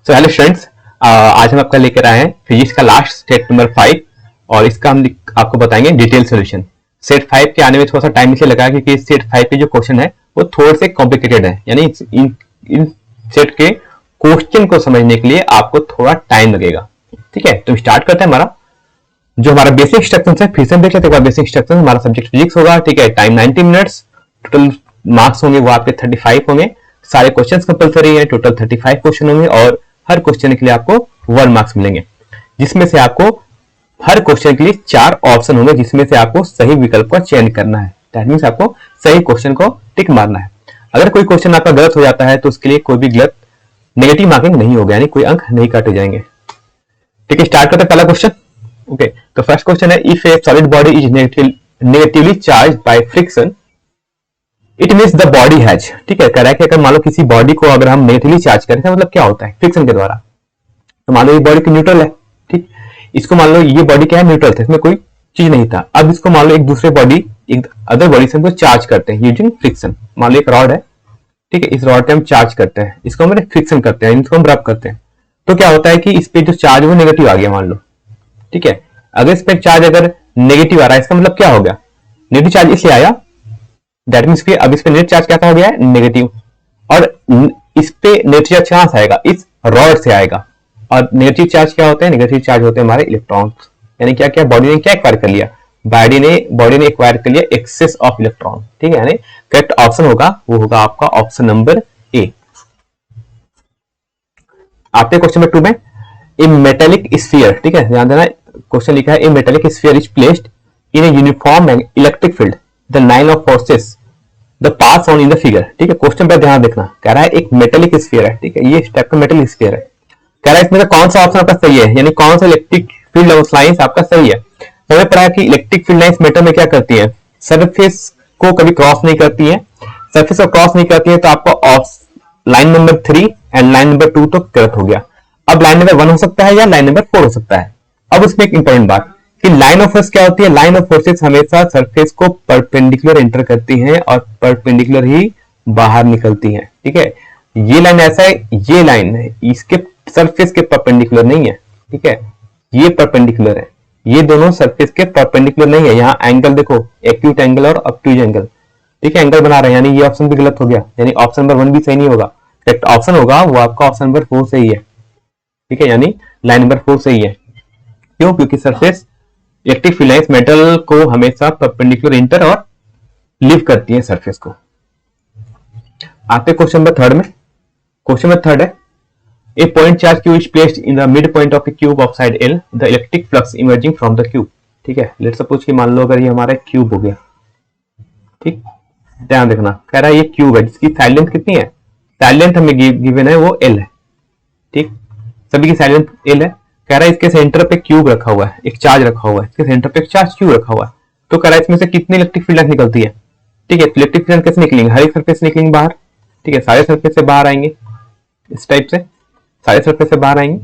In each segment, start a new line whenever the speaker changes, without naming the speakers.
So hello students, आज हम आपका लेकर आए हैं फिजिक्स का लास्ट सेट नंबर 5 और इसका हम आपको बताएंगे डिटेल सॉल्यूशन। सेट 5 के आने में थोड़ा सा टाइम इसलिए लगा क्योंकि सेट 5 के जो क्वेश्चन है वो थोड़े से कॉम्प्लिकेटेड है, यानी इन सेट के क्वेश्चन को समझने के लिए आपको थोड़ा टाइम लगेगा। ठीक है, तो स्टार्ट करते हैं। हमारा बेसिक इंस्ट्रक्शन है, फिर से देख लेते हैं। बेसिक इंस्ट्रक्शन, हमारा सब्जेक्ट फिजिक्स होगा। ठीक है, टाइम 90 मिनट्स, टोटल मार्क्स होंगे वो आपके 35 होंगे। सारे क्वेश्चंस कंपलसरी है, टोटल 35 क्वेश्चन होंगे और हर क्वेश्चन के लिए आपको 1 मार्क्स मिलेंगे, जिसमें से आपको हर क्वेश्चन के लिए 4 ऑप्शन होंगे, जिसमें से आपको सही विकल्प का चयन करना है। दैट मींस आपको सही क्वेश्चन को टिक मारना है। अगर कोई क्वेश्चन आपका गलत हो जाता है तो उसके लिए कोई भी गलत नेगेटिव मार्किंग नहीं होगा, यानी कोई अंक नहीं काटे जाएंगे। ठीक है, स्टार्ट करते हैं पहला क्वेश्चन। ओके, तो फर्स्ट क्वेश्चन है, if A solid body is negatively charge by friction it means the body has. ठीक है, कह रहा है कि अगर मान लो किसी बॉडी को अगर हम नेगेटिवली चार्ज करें तो मतलब क्या होता है फ्रिक्शन के द्वारा। तो मान लो ये बॉडी न्यूट्रल है, ठीक, इसको मान लो ये बॉडी क्या है, न्यूट्रल था, इसमें कोई चीज नहीं था। अब इसको मान लो एक दूसरे बॉडी, एक अदर बॉडी से हमको चार्ज करते हैं यूजिंग फ्रिक्शन। मान लो एक रॉड है, ठीक है, इस रॉड पे हम चार्ज करते हैं, इसको हम फ्रिक्शन करते हैं, इसको हम रब करते हैं। तो क्या होता है कि इस पे जो चार्ज वो नेगेटिव आ गया मान लो। ठीक है, अगर इस पे चार्ज अगर नेगेटिव आ रहा है, इसका मतलब क्या हो गया, नेगेटिव चार्ज इसलिए आया, दैट मींस कि अब इस पे नेट चार्ज क्या हो गया है, नेगेटिव। और इस पे नेगेटिव चार्ज कहां से आएगा, इस रॉड से आएगा। और नेगेटिव चार्ज क्या होते हैं, नेगेटिव चार्ज होते हैं हमारे इलेक्ट्रॉन्स। यानी क्या क्या बॉडी ने क्या एक्वायर कर लिया, बॉडी ने एक्वायर कर लिया एक्सेस ऑफ इलेक्ट्रॉन। ठीक है, यानी करेक्ट ऑप्शन होगा वो होगा आपका ऑप्शन नंबर ए। आपके क्वेश्चन नंबर 2 में, ए मेटेलिक स्फीयर, ठीक है, ध्यान देना, क्वेश्चन लिखा है a metallic sphere is placed in a uniform electric field, the line of forces the pass on in the figure. ठीक है, क्वेश्चन पे ध्यान देखना, कह रहा है एक मेटेलिक स्फीयर है, ठीक है, ये इस टाइप का मेटेलिक स्फीयर है। कह रहा है इसमें कौन सा ऑप्शन आपका सही है, यानी कौन सा इलेक्ट्रिक फील्ड ऑफ लाइंस आपका सही है। हमें पता है कि इलेक्ट्रिक फील्ड लाइंस मेटल में क्या करती है, सरफेस को कभी क्रॉस नहीं करती है। सरफेस को क्रॉस नहीं करती है तो आपको line number 3 and line number 2 तो गलत हो गया। अब लाइन नंबर 1 हो सकता है या लाइन नंबर 4 हो सकता है। अब उसमें एक इंपॉर्टेंट बात कि लाइन ऑफ फोर्स क्या होती है, लाइन ऑफ फोर्सेस हमेशा सरफेस को परपेंडिकुलर एंटर करती हैं और परपेंडिकुलर ही बाहर निकलती हैं। ठीक है, ये लाइन ऐसा है, ये लाइन है इसके सरफेस के परपेंडिकुलर नहीं है। ठीक है, ये परपेंडिकुलर है, ये दोनों सरफेस के परपेंडिकुलर नहीं है। यहाँ एंगल देखो, एक्यूट एंगल और ऑब्ट्यूज एंगल, ठीक है, एंगल बना रहे हैं, यानी ये ऑप्शन भी गलत हो गया, यानी ऑप्शन नंबर 1 भी सही नहीं होगा। करेक्ट ऑप्शन होगा वो आपका ऑप्शन नंबर 4 सही है। ठीक है, यानी लाइन नंबर 4 सही है। क्यों, क्योंकि surface electric field lines metal को हमेशा परपेंडिकुलर इंटर और लीव करती है सरफेस को। आते क्वेश्चन नंबर 3 में। क्वेश्चन नंबर 3 है, a point charge Q is placed in the mid point of a cube of side L, the electric flux emerging from the cube. ठीक है, let's suppose कि मान लो अगर ये हमारा क्यूब हो गया, ठीक, ध्यान देखना, कह रहा है ये क्यूब है जिसकी साइड लेंथ कितनी है, साइड लेंथ हमें गिवन है वो एल है। ठीक, सभी की साइड लेंथ एल है। कह रहा है इसके सेंटर पे क्यूब रखा हुआ है, एक चार्ज रखा हुआ है, इसके सेंटर पे एक चार्ज क्यूब रखा हुआ है। तो कह रहा है इसमें से कितनी इलेक्ट्रिक फील्ड निकलती है। ठीक है, इलेक्ट्रिक फील्ड कैसे निकलेंगे, हर एक सरफेस निकलेंगे बाहर। ठीक है, सारे सरफेस से बाहर आएंगे, इस टाइप से सारे सरफेस से बाहर आएंगे।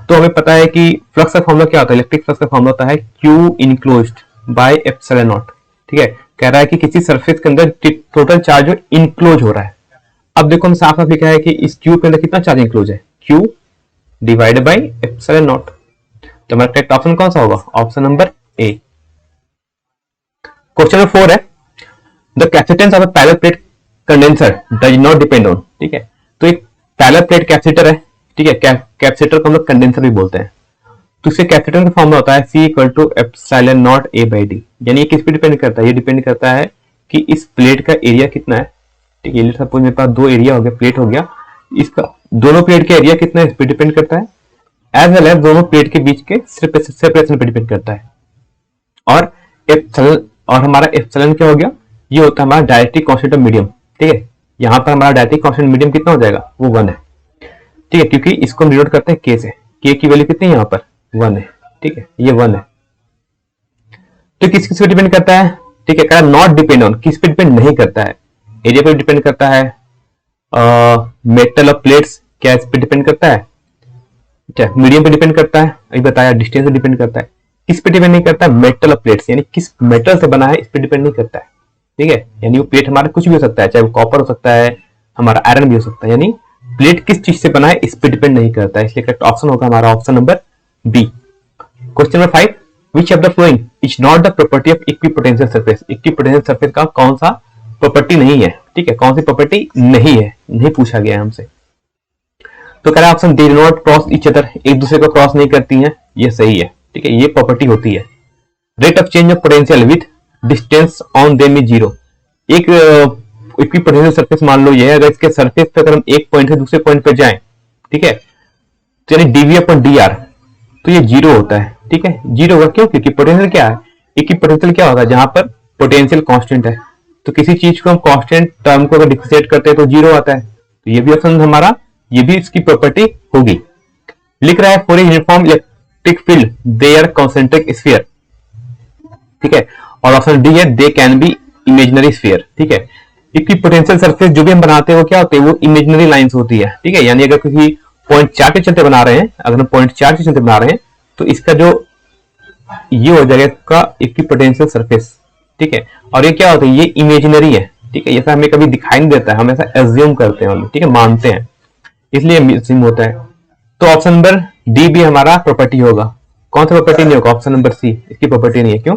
तो हमें पता है कि फ्लक्स का फॉर्मूला क्या होता है, इलेक्ट्रिक फ्लक्स का फॉर्मूला होता है Q enclosed by epsilon not. ठीक है, कह रहा है कि किसी सरफेस के अंदर टोटल चार्ज जो इनक्लोज हो रहा है। अब देखो हम साफ साफ लिखा है कि इस क्यूब के अंदर कितना चार्ज इनक्लोज है, Q divided by epsilon not. तो हमारा करेक्ट ऑप्शन कौन सा होगा, option number A. Question number 4 है, the capacitance of a parallel plate condenser does not depend on. ठीक है, तो एक पैरेलल प्लेट कैपेसिटर है, ठीक है, कैपेसिटर को हम लोग कंडेंसर भी बोलते हैं। तो इसके कैपेसिटर का फॉर्मूला होता है C = epsilon not A by D। यानी ये किस पे डिपेंड करता है, ये डिपेंड करता है कि इस प्लेट का एरिया कितना है। ठीक है, सपोज मेरे पास 2 एरिया हो गया, प्लेट हो गया, इसका दोनों प्लेट का एरिया कितना है इस पे डिपेंड करता है, एज वेल एज दोनों प्लेट के बीच के सेपरेशन पे डिपेंड करता है। और हमारा एप्सिलॉन क्या हो गया, ये होता है हमारा डायरेक्ट्रिक कांस्टेंट ऑफ मीडियम। ठीक है, यहाँ पर हमारा डायरेक्ट्रिक कांस्टेंट मीडियम कितना हो जाएगा, वो 1 है। ठीक है, क्योंकि इसको हम डिनोट करते हैं K से, K की वैल्यू कितनी है यहाँ पर 1 है। ठीक है, ये 1 है। तो किस पे डिपेंड करता है, ठीक है, नॉट डिपेंड ऑन, किस पे डिपेंड नहीं करता है, एरिया पे डिपेंड करता है, मेटल और प्लेट्स क्या इस पे डिपेंड करता है, मीडियम पे डिपेंड करता है, अभी बताया, डिस्टेंस पे डिपेंड करता है, किस पे डिपेंड नहीं करता है, मेटल और प्लेट्स, यानी किस मेटल से बना है इस पे डिपेंड नहीं करता है। ठीक है, यानी वो प्लेट हमारा कुछ भी हो सकता है, चाहे वो कॉपर हो सकता है, हमारा आयरन भी हो सकता है, यानी प्लेट किस चीज से बना है इस पे डिपेंड नहीं करता है, इसलिए करेक्ट ऑप्शन होगा हमारा option number B. Question number 5, which of the flowing is not the property of equipotential surface. Equipotential surface का कौन सा प्रॉपर्टी नहीं है, ठीक है, कौन सी प्रॉपर्टी नहीं है, नहीं पूछा गया है हमसे। तो कह रहा है option they not cross each other, एक दूसरे को क्रॉस नहीं करती हैं, ये सही है, ठीक है, ये प्रॉपर्टी होती है। Rate of change of potential with distance on them is zero. एक इक्विपोटेंशियल सरफेस मान लो ये है, अगर इसके सरफेस पे अगर हम एक पॉइंट से दूसरे पॉइंट पे जाएं, ठीक है, तो यानी डीवी अपॉन डी आर, तो ये जीरो होता है, ठीक है, जीरो होगा क्यों, क्योंकि पोटेंशियल क्या है, इक्विपोटेंशियल क्या होगा, जहां पर पोटेंशियल कांस्टेंट है, तो किसी चीज को हम कांस्टेंट टर्म को अगर डिफरेंशिएट करते हैं तो जीरो आता है, तो ये भी ऑप्शन हमारा, ये भी इसकी प्रॉपर्टी होगी। लिख रहा है for a uniform electric field they are concentric sphere, ठीक है, और ऑप्शन डी है they can be imaginary sphere, ठीक है। इक्विपोटेंशियल सरफेस जो भी हम बनाते हैं वो क्या होते हैं, वो इमेजिनरी लाइंस होती है, ठीक है, यानी अगर किसी पॉइंट 4 के चलते बना रहे हैं, अगर हम पॉइंट 4 के चलते बना रहे हैं तो इसका जो ये हो जाएगा इसका इक्विपोटेंशियल सरफेस, ठीक है, और ये क्या होता है, ये इमेजिनरी है, ठीक है, ऐसा हमें कभी दिखाई नहीं देता है, हम ऐसा एज्यूम करते हैं, ठीक है, मानते हैं, इसलिए एज्यूम होता है। तो ऑप्शन नंबर डी भी हमारा प्रॉपर्टी होगा। कौन सा प्रॉपर्टी नहीं होगा, ऑप्शन नंबर सी, इसकी प्रॉपर्टी नहीं है, क्यों,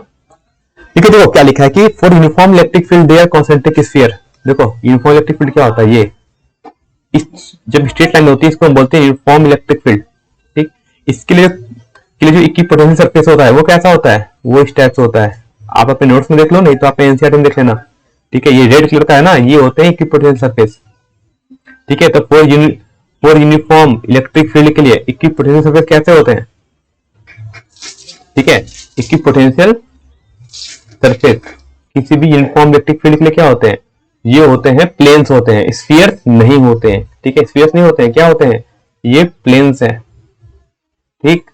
देखो देखो क्या लिखा है कि for uniform electric field there concentric sphere. देखो यूनिफॉर्म इलेक्ट्रिक फील्ड क्या होता है, ये जब स्ट्रेट लाइन होती है इसको हम बोलते हैं यूनिफॉर्म इलेक्ट्रिक फील्ड, ठीक। इसके लिए जो इक्विपोटेंशियल सरफेस होता है वो कैसा होता है, वो इस टाइप से होता है, आप अपने नोट्स में देख लो, नहीं तो आप एनसीईआरटी में देख लेना, ठीक है, ये रेड कलर का है ना, ये होते हैं इक्विपोटेंशियल सरफेस, ठीक है। तो फॉर यूनिफॉर्म इलेक्ट्रिक फील्ड के लिए इक्विपोटेंशियल सरफेस कैसे होते हैं, ठीक है, इक्विपोटेंशियल सरफेस किसी भी यूनिफॉर्म इलेक्ट्रिक फील्ड के लिए क्या होते हैं, ये होते हैं प्लेन्स होते हैं, स्फीयर्स नहीं होते हैं, ठीक है, स्फीयर्स नहीं होते हैं, क्या होते हैं, ये प्लेन्स हैं, ठीक।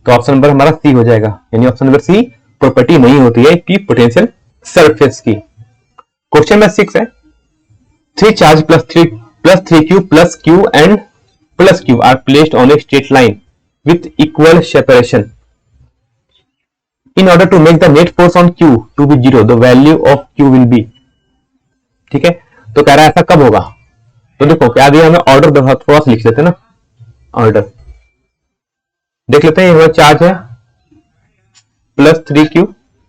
तो ऑप्शन नंबर हमारा सी हो जाएगा, यानी ऑप्शन नंबर सी प्रॉपर्टी नहीं होती है कि पोटेंशियल सरफेस की। क्वेश्चन नंबर 6 है 3 charge plus 3 Q plus Q and plus Q R placed on a straight line with equal separation. In order to make the net force on Q to be 0, the value of Q will be, ठीक है। तो कह रहा है ऐसा कब होगा, तो देखो क्या दिया हमें, ऑर्डर थोड़ा सा लिख लेते हैं ना, ऑर्डर देख लेते हैं, ये हमारा चार्ज है प्लस 3Q,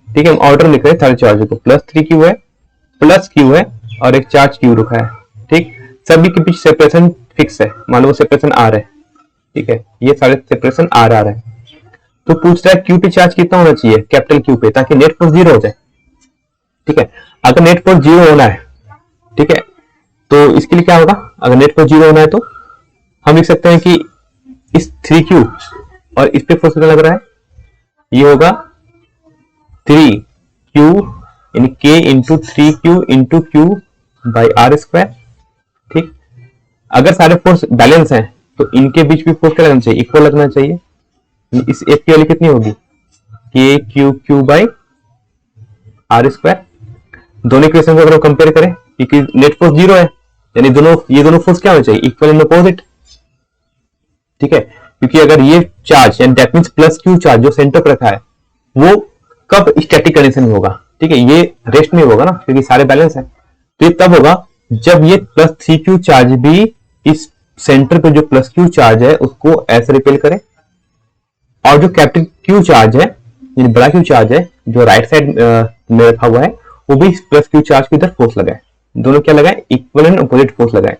ठीक है, हम ऑर्डर लिख रहे हैं सारे चार्ज को, प्लस 3Q है, प्लस Q है, और एक चार्ज Q रखा है, ठीक, सभी के बीच सेपरेशन फिक्स है, मान लो सेपरेशन R है, ठीक है, ये सारे सेपरेशन R है। तो पूछ रहा है क्यू पे चार्ज कितना होना चाहिए, कैपिटल क्यू पे, ताकि नेट फोर्स 0 हो जाए, ठीक है। अगर नेट फोर्स 0 होना है, ठीक है, तो इसके लिए क्या होगा, अगर नेट फोर्स 0 होना है तो हम लिख सकते हैं कि इस 3Q और इस पे फोर्स कितना लग रहा है, ये होगा 3Q यानी K into 3Q into Q by R square, ठीक। अगर सारे फोर्स बैलेंस हैं तो इनके बीच भी फोर्स क्या लगना चाहिए, इक्वल लगना चाहिए, इस एक की वैल्यू कितनी होगी, K Q Q by R square. दोनों इक्वेशन को अगर हम कंपेयर करें, क्योंकि नेट फोर्स 0 है, यानी ये दोनों फोर्स क्या होना चाहिए, इक्वल एंड अपोजिट, ठीक है, क्योंकि अगर ये चार्ज यानी that means plus Q charge जो सेंटर पर रखा है वो कब स्टैटिक कंडीशन में होगा, ठीक है, ये रेस्ट में होगा ना, क्योंकि सारे बैलेंस है, तो ये तब होगा जब ये प्लस 3Q चार्ज भी इस सेंटर पे जो प्लस क्यू चार्ज है उसको ऐसे रिपेल करे, और जो कैपिटल क्यू चार्ज है यानी बड़ा क्यू चार्ज है जो राइट साइड में रखा हुआ है वो भी प्लस क्यू चार्ज की तरफ फोर्स लगाए, दोनों क्या लगाए, इक्वल एंड अपोजिट फोर्स लगाए,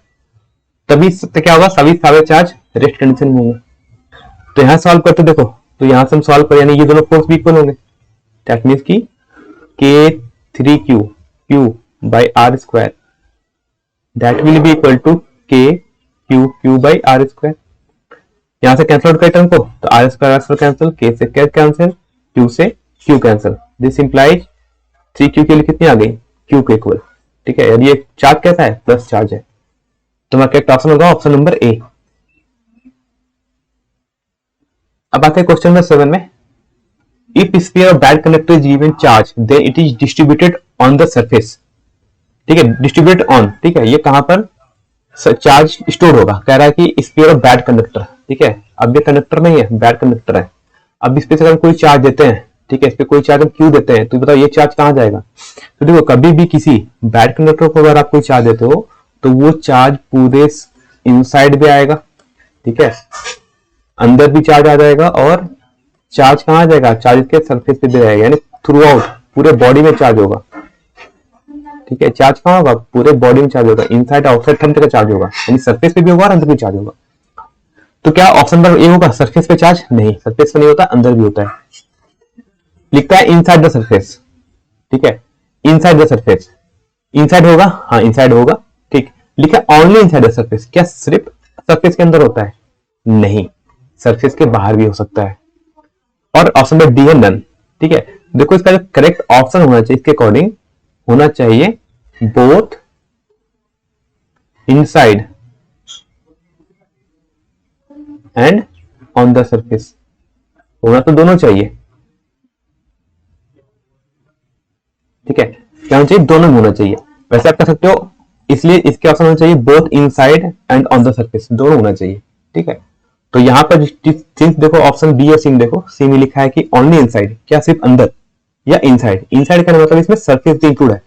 तभी क्या होगा, सभी सारे चार्ज रेस्ट कंडीशन में होंगे। तो यहां सॉल्व करते देखो, तो यहां से हम सॉल्व करें, यानी ये दोनों फोर्स भी इक्वल होंगे, दैट मींस की K3Q Q by R square that will be equal to K Q by R square. यहां से कैंसिल आउट कर टर्म को, तो R स्क्वायर कैंसिल, K से K कैंसिल, Q से Q cancel, this implies 3Q के लिए कितनी आ गई, Q के इक्वल, ठीक है, यानी ये चार्ज कैसा है, प्लस चार्ज है, तो हमारा करेक्ट ऑप्शन होगा ऑप्शन नंबर ए। अब आते हैं क्वेश्चन नंबर 7 में, if sphere of bad conductor is given charge then it is distributed on the surface, ठीक है, डिस्ट्रीब्यूट ऑन, ठीक है, ये कहां पर चार्ज स्टोर होगा, कह रहा है कि स्फीयर ऑफ बैड कंडक्टर, ठीक है, अब ये कंडक्टर नहीं है, बैड कंडक्टर है, अब इस पे से हम कोई चार्ज देते हैं, ठीक है, इस पे कोई चार्ज हम क्यों देते हैं, तो बताओ ये चार्ज कहां जाएगा, तो देखो कभी भी किसी बैड कंडक्टर को अगर आप कोई चार्ज देते हो तो वो चार्ज पूरे इनसाइड भी आएगा, ठीक है, अंदर भी चार्ज आ जाएगा, और चार्ज कहाँ आ जाएगा, चार्ज के सरफेस पे भी रहेगा, यानी थ्रू आउट पूरे बॉडी में चार्ज होगा, ठीक है। चार्ज कहाँ होगा, पूरे बॉडी में चार्ज होगा, इनसाइड आउटसाइड थंब का चार्ज होगा, यानी सरफेस पे भी होगा और अंदर भी चार्ज होगा। तो क्या ऑप्शन नंबर ए होगा, सरफेस पे चार्ज? नहीं, सरफेस पे नहीं होता, अंदर भी होता है। लिखता है इनसाइड द सरफेस, ठीक है, इनसाइड द सरफेस, इनसाइड होगा, हाँ इनसाइड होगा, ठीक। लिखा है ओनली इनसाइड द सरफेस, क्या सिर्फ सरफेस के अंदर होता है? नहीं, सरफेस के बाहर भी हो सकता है। और ऑप्शन नंबर डी है नन, ठीक है। देखो इसका जो करेक्ट ऑप्शन होना चाहिए, इसके अकॉर्डिंग होना चाहिए both inside and on the surface, होना तो दोनों चाहिए, ठीक है। क्या होना चाहिए, दोनों होना चाहिए। वैसे आप कर सकते हो, इसलिए इसके ऑप्शन होना चाहिए both inside and on the surface, दोनों होना चाहिए, ठीक है। तो यहां पर सिंस देखो ऑप्शन बी और सी में, देखो सी में लिखा है कि ओनली इनसाइड, क्या सिर्फ अंदर या इनसाइड? इनसाइड का मतलब इसमें सरफेस भी इंक्लूड है,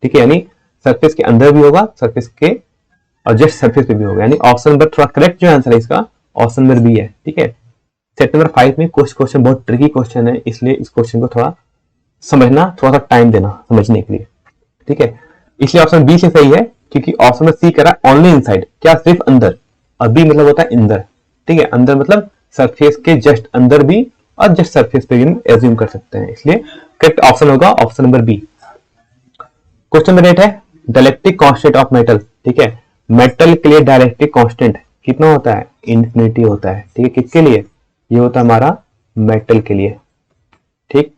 ठीक है, यानी सरफेस के अंदर भी होगा, सरफेस के और जस्ट सरफेस पे भी होगा, यानी ऑप्शन नंबर थोड़ा करेक्ट जो आंसर है इसका ऑप्शन नंबर बी है, ठीक है। सेट नंबर 5 में कुछ क्वेश्चन बहुत ट्रिकी क्वेश्चन है, इसलिए इस क्वेश्चन को थोड़ा समझना, थोड़ा सा टाइम देना समझने के लिए, ठीक है। इसलिए ऑप्शन बी से सही है, क्योंकि ऑप्शन में सी करा ओनली इनसाइड, क्या सिर्फ अंदर, और बी मतलब होता है अंदर, ठीक है, अंदर मतलब सरफेस के जस्ट अंदर भी और जस्ट सरफेस पे भी एज्यूम कर सकते हैं, इसलिए करेक्ट ऑप्शन होगा option number B. Question number 8 है डायलेक्ट्रिक कांस्टेंट ऑफ मेटल, ठीक है। मेटल के लिए डायलेक्ट्रिक कांस्टेंट कितना होता है? इंफिनिटी होता है, ठीक है। किसके लिए? ये होता है हमारा मेटल के लिए, ठीक।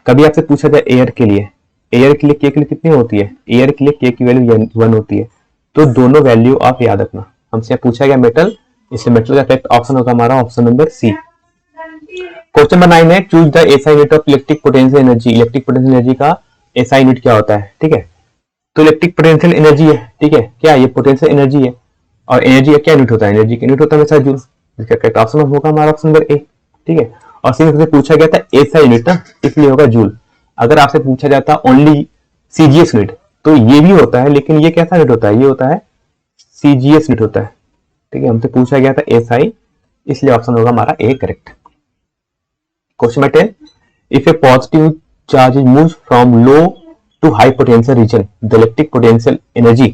कभी आपसे पूछा जाए एयर के लिए, एयर के लिए के लिए कितनी होती है? एयर के लिए के की वैल्यू 1 होती है, तो दोनों वैल्यू आप याद रखना। हमसे पूछा गया मेटल, इसलिए मेटल का करेक्ट ऑप्शन होगा हमारा option number C. Question number 9 है choose the SI unit of electric potential energy, electric potential energy का एसआई यूनिट क्या होता है, ठीक है। तो इलेक्ट्रिक पोटेंशियल एनर्जी है, ठीक है, क्या ये पोटेंशियल एनर्जी है, और एनर्जी का क्या यूनिट होता है? एनर्जी का यूनिट होता है हमेशा जूल, इसका करेक्ट ऑप्शन होगा हमारा ऑप्शन नंबर ए, ठीक है। और सिंस पूछा गया था एसआई यूनिट ना, इसलिए होगा जूल। अगर आपसे पूछा जाता ओनली सीजीएस यूनिट, तो ये भी होता है, लेकिन ये कैसा यूनिट होता है? ये होता है सीजीएस यूनिट होता है, ठीक है। हमसे पूछा गया था एसआई, इसलिए ऑप्शन होगा हमारा A correct. Question number 10, if a positive charge is move from low to high potential region the electric potential energy,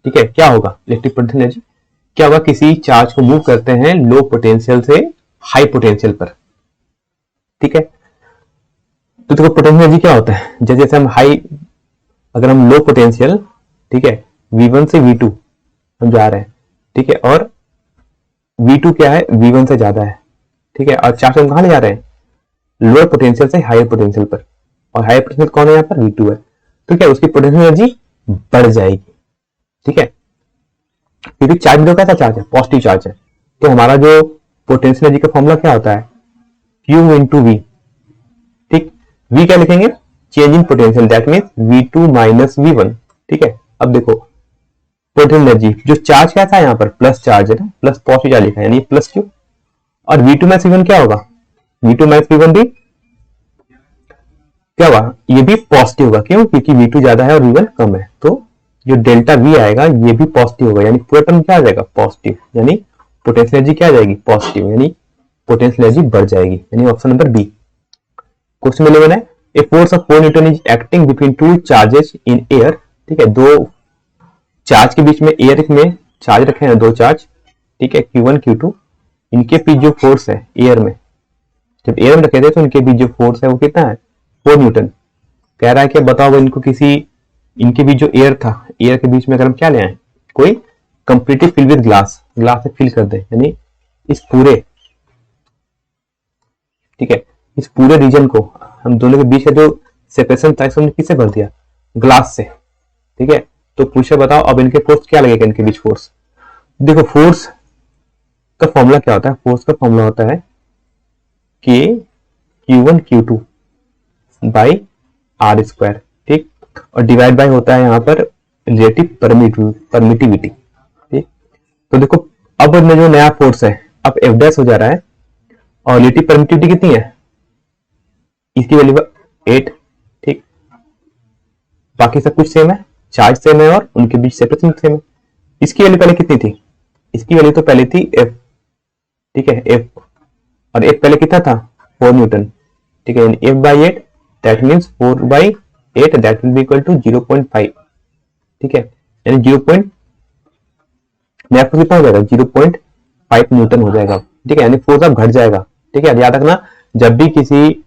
ठीक है, क्या होगा? इलेक्ट्रिक पोटेंशियल एनर्जी क्या होगा? किसी चार्ज को मूव करते हैं लो पोटेंशियल से हाई पोटेंशियल पर, ठीक है। तो देखो पोटेंशियल एनर्जी क्या होता है, जैसे जैसे हम हाई, अगर हम लो पोटेंशियल, ठीक है, V1 से V2 हम जा रहे हैं, ठीक है, और V2 क्या है? V1 से ज्यादा है, ठीक है, और चार्ज हम कहां ले जा रहे हैं? लोअर पोटेंशियल से हायर पोटेंशियल पर, और हायर पोटेंशियल कौन है? यहाँ पर V2 है, तो क्या उसकी पोटेंशियल एनर्जी बढ़ जाएगी, ठीक है, क्योंकि चार्ज में कैसा चार्ज है? पॉजिटिव चार्ज है। तो हमारा जो पोटेंशियल एनर्जी का फॉर्मूला क्या होता है? Q इंटू वी, ठीक। V क्या लिखेंगे? Change in potential, that means V2 minus V1, ठीक है। अब देखो पोटेंशियल एनर्जी, जो चार्ज कैसा है यहाँ पर? प्लस चार्ज है ना, प्लस पॉजिटिव चार्ज लिखा है, यानी प्लस Q, और V2 माइनस V1 क्या होगा? V2 माइनस V1 भी क्या होगा? ये भी पॉजिटिव होगा, क्यों? क्योंकि V2 ज्यादा है और V1 कम है, तो जो डेल्टा V आएगा ये भी पॉजिटिव होगा, यानी पूरा टर्म क्या आ जाएगा? पॉजिटिव, यानी पोटेंशियल एनर्जी क्या आ जाएगी? पॉजिटिव, यानी पोटेंशियल एनर्जी बढ़ जाएगी, यानी ऑप्शन नंबर बी। क्वेश्चन 11 है a force of 4 Newton is acting between two charges in air, ठीक है, दो चार्ज के बीच में, एयर में चार्ज रखे हैं, दो चार्ज, ठीक है, Q1 Q2, इनके बीच जो फोर्स है एयर में, जब एयर में रखे थे तो इनके बीच जो फोर्स है वो कितना है? 4 न्यूटन। कह रहा है कि बताओ इनको किसी, इनके बीच जो एयर था, एयर के बीच में अगर हम क्या ले आए, कोई completely fill with glass, glass से फिल कर दे, यानी इस पूरे, ठीक है, इस पूरे रीजन को, हम दोनों के बीच का जो सेपरेशन था इसको किससे भर दिया? ग्लास से, ठीक है। तो पूछे बताओ अब इनके फोर्स क्या लगेगा, इनके बीच फोर्स? देखो फोर्स का फॉर्मूला क्या होता है? फोर्स का फॉर्मूला होता है K Q1 Q2 by R square, ठीक, और डिवाइड बाय होता है यहाँ पर रिलेटिव परमिटिविटी, ठीक। तो देखो अब जो नया फोर्स है, अब F डैश हो जा रहा है, और रिलेटिव परमिटिविटी कितनी है? इसकी वैल्यू 8, ठीक, बाकी सब कुछ सेम है, चार्ज सेम है और उनके बीच सेपरेशन सेम है। इसकी वैल्यू पहले कितनी थी? इसकी वैल्यू तो पहले थी एफ, ठीक है, एफ, और एफ पहले कितना था 4 न्यूटन, ठीक है, F by 8 that means 4/8 that will be equal to 0.5, ठीक है, यानी 0. मैथ को कितना हो जाएगा 0.5 न्यूटन हो जाएगा, ठीक है, यानी फोर्स अब घट जाएगा, ठीक है। याद रखना जब भी किसी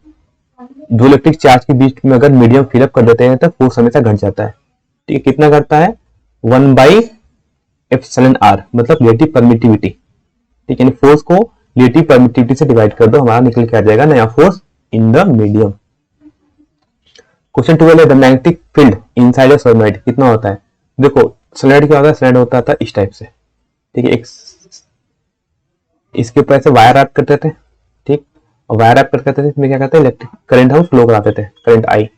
दो इलेक्ट्रिक चार्ज के बीच में अगर मीडियम फिलअप कर देते हैं तो फोर्स हमेशा घट जाता है, ठीक है। कितना घटता है 1/εr, मतलब रिलेटिव परमिटिविटी, ठीक है, फोर्स को रिलेटिव परमिटिविटी से डिवाइड कर दो, हमारा निकल के आ जाएगा नया force in the medium. Question 12 है the magnetic field inside a solenoid कितना होता है। देखो सोलेनॉइड क्या होता है, सोलेनॉइड होता था इस टाइप से, ठीक है, एक इसके ऊपर ऐसे वायर रैप करते थे, ठीक, और वायर रैप करते थे, इसमें क्या करते हैं इलेक्ट्रिक करंट हम फ्लो कराते थे, करंट आई,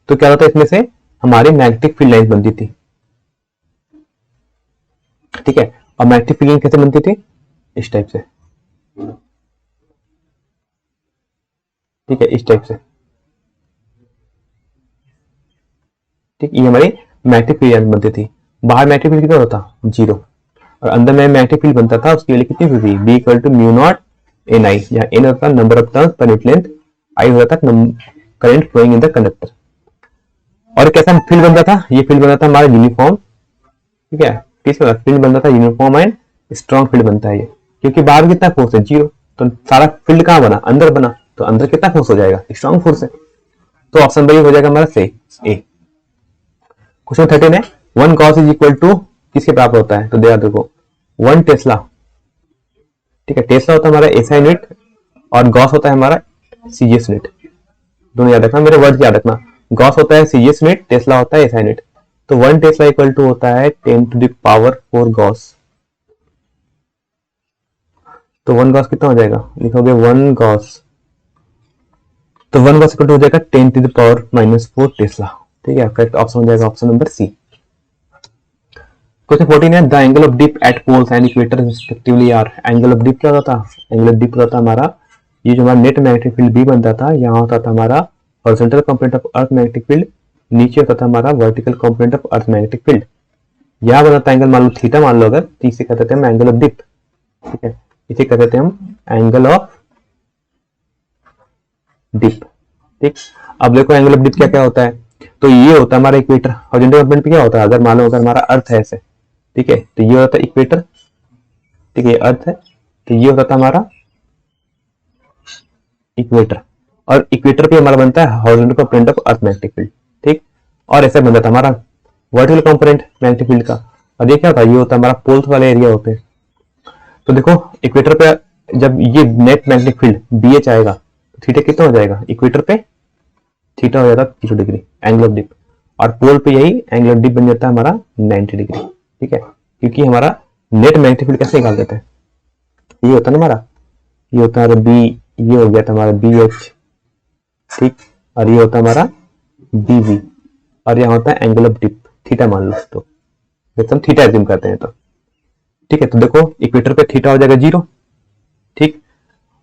तो क्या होता है इसमें से हमारी मैग्नेटिक फील्ड लाइन बनती थी, ठीक है। और मैग्नेटिक फील्ड लाइन कैसे बनती थी, इस टाइप से, ठीक है, इस टाइप से, ठीक, ये हमारी मैग्नेटिक फील्ड लाइन बनती थी। बाहर मैग्नेटिक फील्ड कितना होता था 0, और अंदर में मैग्नेटिक फील्ड बनता था, उसकी वैल्यू कितनी होती थी B equal to mu naught N I, यहाँ एन होता है number of turns per unit length, I होता था current flowing in the conductor. और कैसा फील्ड बनता था, ये फील्ड बनता था हमारा यूनिफॉर्म, ठीक है, किसका फील्ड बनता था यूनिफॉर्म एंड स्ट्रॉन्ग फील्ड बनता है ये, क्योंकि बाहर कितना फोर्स है 0, तो सारा फील्ड कहाँ बना अंदर बना, तो अंदर कितना फोर्स हो जाएगा स्ट्रॉन्ग फोर्स है, तो ऑप्शन बी हो जाएगा हमारा से ए। क्वेश्चन 13 है 1 गॉस इज इक्वल टू किसके बराबर होता है, तो देखो 1 टेस्ला, ठीक है, टेस्ला होता है हमारा एसआई यूनिट और गॉस होता है हमारा सीजीएस यूनिट, दोनों याद रखना, मेरे वर्ड याद रखना, गॉस होता है सीजीएस यूनिट, टेस्ला होता है एसआई यूनिट। तो 1 टेस्ला इक्वल टू होता है 10 टू द पावर 4 गॉस, तो 1 गॉस कितना हो जाएगा, लिखोगे 1 गॉस, तो 1 गॉस इक्वल टू हो जाएगा 10 टू द पावर -4 टेस्ला, ठीक है, करेक्ट ऑप्शन हो जाएगा ऑप्शन नंबर सी। क्वेश्चन 14 है the angle of dip at poles and equator respectively are, angle of dip क्या होता था, एंगल ऑफ डिप होता था हमारा, ये जो हमारा नेट मैग्नेटिक फील्ड बी बनता था, यहाँ होता था हमारा horizontal component of earth magnetic field, नीचे होता था हमारा vertical component of earth magnetic field, यहाँ बना था एंगल मान लो थीटा मान लो अगर, तो इसे कहते थे हम एंगल ऑफ डिप, ठीक है, इसे कहते थे हम एंगल ऑफ डिप, ठीक। अब देखो एंगल ऑफ डिप क्या क्या होता है, तो ये होता है हमारा इक्वेटर, हॉरिजॉन्टल कंपोनेंट पे क्या होता है, अगर मान लो अगर हमारा अर्थ है ऐसे, ठीक है, तो ये होता है इक्वेटर, ठीक है, अर्थ है, तो ये होता था हमारा इक्वेटर, और इक्वेटर पे हमारा बनता है horizontal component of earth magnetic field, ठीक, और ऐसा बनता था हमारा वर्टिकल कंपोनेंट मैग्नेटिक फील्ड का, और ये क्या होता है, ये होता है हमारा पोल्स वाले एरिया होते हैं। तो देखो इक्वेटर पे जब ये नेट मैग्नेटिक फील्ड BH आएगा तो थीटा कितना हो जाएगा, इक्वेटर पे थीटा हो जाता है 0 डिग्री एंगल ऑफ डिप, और पोल पे यही एंगल ऑफ डिप बन जाता है हमारा 90 डिग्री, ठीक है, क्योंकि हमारा नेट मैग्नेटिक फील्ड कैसे निकाल देते हैं, ये होता है ना हमारा, ये होता है B, ये हो गया था हमारा BH, ठीक, और ये होता है हमारा BV, और यहाँ होता है एंगल ऑफ डिप थीटा मान लो, तो हम थीटा एज्यूम करते हैं, तो ठीक है, तो देखो इक्वेटर पे थीटा हो जाएगा 0, ठीक,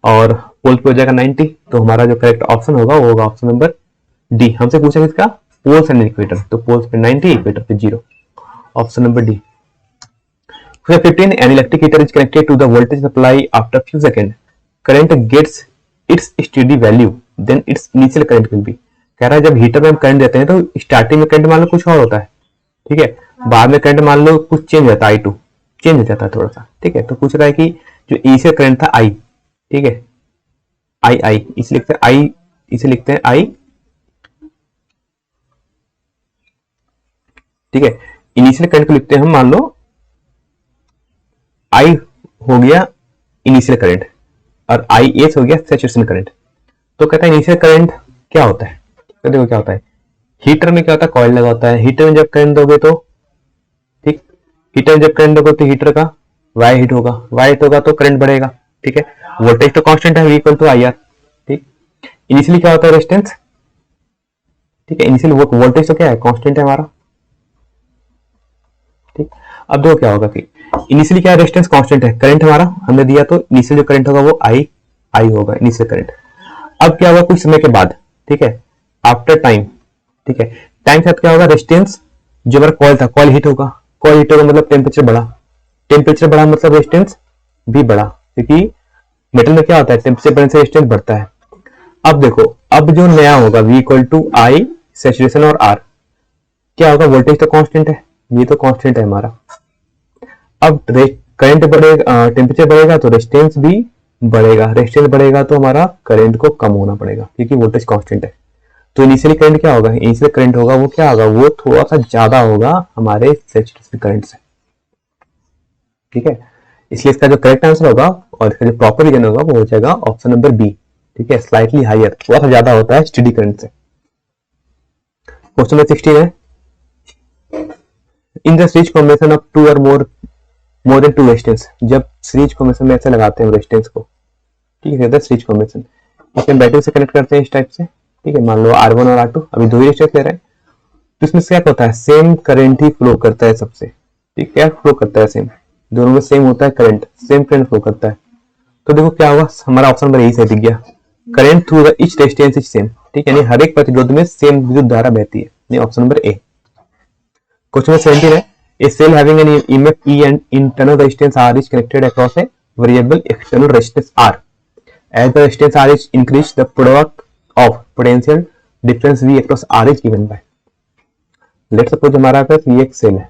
और पोल पे हो जाएगा 90, तो हमारा जो करेक्ट ऑप्शन होगा वो होगा ऑप्शन नंबर डी। हमसे पूछा किसका, पोल्स एंड इक्वेटर, तो पोल्स पे 90 इक्वेटर पे 0, option number D. 15 an electric heater is connected to the voltage supply after few seconds current gets its steady value then its initial current will be, कह रहा है जब heater में हम current देते हैं तो स्टार्टिंग में करंट मान लो कुछ और होता है, ठीक है, बाद में करंट मान लो कुछ चेंज होता है I2 चेंज हो जाता है थोड़ा सा, ठीक है, तो पूछ रहा है कि जो इनिशियल करंट था I, ठीक है, I इसे लिखते हैं I, इसे लिखते हैं I, ठीक है, इनिशियल करंट को लिखते हैं हम मान लो I हो गया इनिशियल करंट और IS हो गया सैचुरेशन करंट। तो कहता है इनिशियल करंट क्या होता है, तो देखो क्या होता है, हीटर में क्या होता है कॉइल लगा होता है, हीटर में जब करंट दोगे तो, ठीक, हीटर में जब करंट दोगे तो हीटर का वाई हीट होगा तो करंट बढ़ेगा, ठीक है, वोल्टेज तो कांस्टेंट है V इक्वल टू IR, ठीक, इनिशियली क्या होता है रेजिस्टेंस, ठीक है, इनिशियल वोल्टेज तो क्या है कांस्टेंट है हमारा, ठीक। अब देखो क्या होगा कि इनिशियली क्या रेजिस्टेंस कांस्टेंट है, करंट हमारा हमने दिया तो इनिशियल जो करंट होगा वो I होगा इनिशियल करंट। अब क्या होगा कुछ समय के बाद, ठीक है, आफ्टर टाइम, ठीक है, टाइम के साथ क्या होगा रेजिस्टेंस जो हमारा कॉइल था, कॉइल हीट होगा मतलब टेम्परेचर बढ़ा, टेम्परेचर बढ़ा मतलब रेजिस्टेंस भी बढ़ा, क्योंकि मेटल में क्या होता है, टेम्परेचर बढ़ने से रेजिस्टेंस बढ़ता है। अब देखो, अब जो नया होगा V equal to I saturation और R, क्या होगा, वोल्टेज तो कांस्टेंट है, ये तो कांस्टेंट है हमारा। अब करंट बढ़ेगा, टेम्परेचर बढ़ेगा तो रेजिस्टेंस भी बढ़ेगा, रेजिस्टेंस बढ़ेगा तो हमारा करंट को कम होना पड़ेगा, क्योंकि वोल्टेज कांस्टेंट है। तो इनिशियली करंट क्या होगा, इनिशियल करंट होगा वो क्या होगा, वो थोड़ा सा ज्यादा होगा हमारे सैचुरेशन करंट से, ठीक है। इसलिए इसका जो करेक्ट आंसर होगा और इसका जो प्रॉपर रीजन होगा वो हो जाएगा ऑप्शन नंबर बी, ठीक है, स्लाइटली हायर, थोड़ा सा ज्यादा होता है स्टेडी करंट से। क्वेश्चन नंबर 16 है, in the series combination of two or more than two resistance, जब सीरीज कॉम्बिनेशन में ऐसे लगाते हैं रेजिस्टेंस को, ठीक है, सीरीज कॉम्बिनेशन इसमें बैटरी से कनेक्ट करते हैं इस टाइप से, ठीक है, मान लो R1 और R2, अभी दो ही रेजिस्टेंस ले रहे हैं, तो इसमें क्या होता है, सेम करंट ही फ्लो करता है सबसे, ठीक, क्या फ्लो करता है, सेम, दोनों में सेम होता है करंट, सेम करंट फ्लो करता है। तो देखो क्या होगा, हमारा ऑप्शन नंबर यही सही दिख गया, current through the each resistance is same, ठीक है, यानी हर एक प्रतिरोध में सेम विद्युत धारा बहती है, यानी option number A. Question number 17 है, a cell having an EMF E and internal resistance are is connected across a variable external resistance R, as the resistance are is increase the product of potential difference V across R is given by. Let suppose हमारा पास ये एक cell है,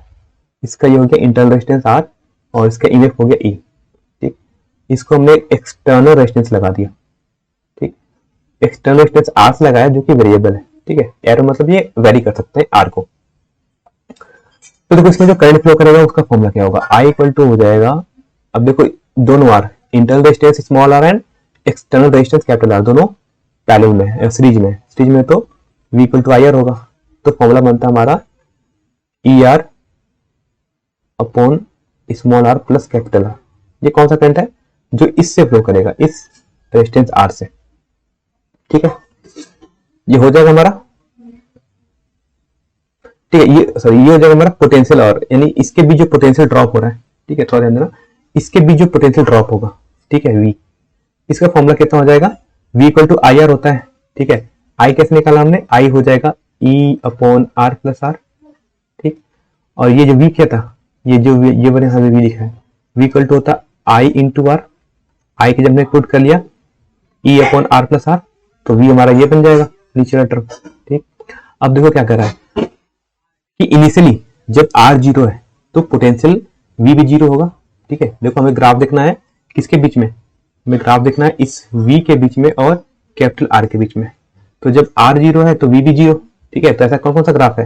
इसका ये हो गया internal resistance are और इसका ईएमएफ हो गया ई, ठीक, इसको हमने एक्सटर्नल रेजिस्टेंस लगा दिया, ठीक, एक्सटर्नल रेजिस्टेंस आर से लगाया जो कि वेरिएबल है, ठीक है, एरो मतलब ये वेरी कर सकते हैं आर को। तो देखो इसमें जो करंट फ्लो करेगा उसका फॉर्मूला क्या होगा, आई इक्वल टू हो जाएगा, अब देखो दोनों R, internal resistance small R and external resistance capital R, दोनों पैरेलल में, सीरीज में तो V equal to I R होगा, तो फॉर्मूला बनता है हमारा E R upon small R plus capital R. ये कौन सा करंट है, जो इससे फ्लो करेगा, इस रेजिस्टेंस आर से, ठीक है, ये हो जाएगा हमारा, ठीक है, ये सॉरी ये हो जाएगा हमारा पोटेंशियल, और यानी इसके बीच जो पोटेंशियल ड्रॉप हो रहा है, ठीक है, थोड़ा ध्यान देना, इसके बीच जो पोटेंशियल ड्रॉप होगा, ठीक है, V, इसका फॉर्मूला कितना हो जाएगा, V equal to I R होता है, ठीक है, I कैसे निकाला हमने, I हो जाएगा E upon R plus R, ठीक, और ये जो V क्या था, ये जो ये बने हमें V लिखा है, V इक्वल टू होता I इंटू आर, I के जब हमने पुट कर लिया E upon R plus R, तो V हमारा ये बन जाएगा नीचे का टर्म, ठीक। अब देखो क्या कर रहा है कि इनिशियली जब R जीरो है तो पोटेंशियल V भी जीरो होगा, ठीक है, देखो हमें ग्राफ देखना है किसके बीच में, हमें ग्राफ देखना है इस V के बीच में और कैपिटल R के बीच में, तो जब R जीरो है तो V भी जीरो, ठीक है, तो ऐसा कौन कौन सा ग्राफ है,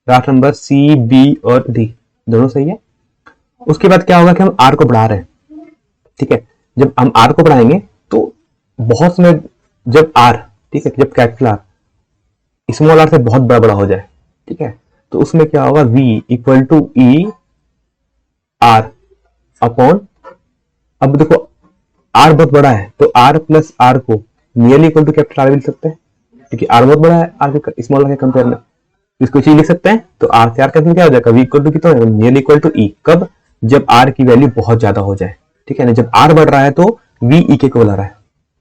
ग्राफ नंबर C, B और D दोनों सही है। उसके बाद क्या होगा कि हम R को बढ़ा रहे हैं, ठीक है, जब हम R को बढ़ाएंगे तो बहुत समय, जब R, ठीक है, जब कैपिटल R स्मॉल r से बहुत बड़ा बड़ा हो जाए, ठीक है, तो उसमें क्या होगा, V equal to E R upon, अब देखो R बहुत बड़ा है तो R प्लस R को nearly equal to capital R भी लिख सकते हैं, क्योंकि R बहुत बड़ा है R के स्मॉल r के कंपेयर में, इसको चीज लिख सकते हैं, तो R से R कैंसिल क्या हो जाएगा, V इक्वल टू कितना है, नियरली इक्वल टू ई, कब, जब R की वैल्यू बहुत ज्यादा हो जाए, ठीक है ना, जब R बढ़ रहा है तो V ई के इक्वल आ रहा है,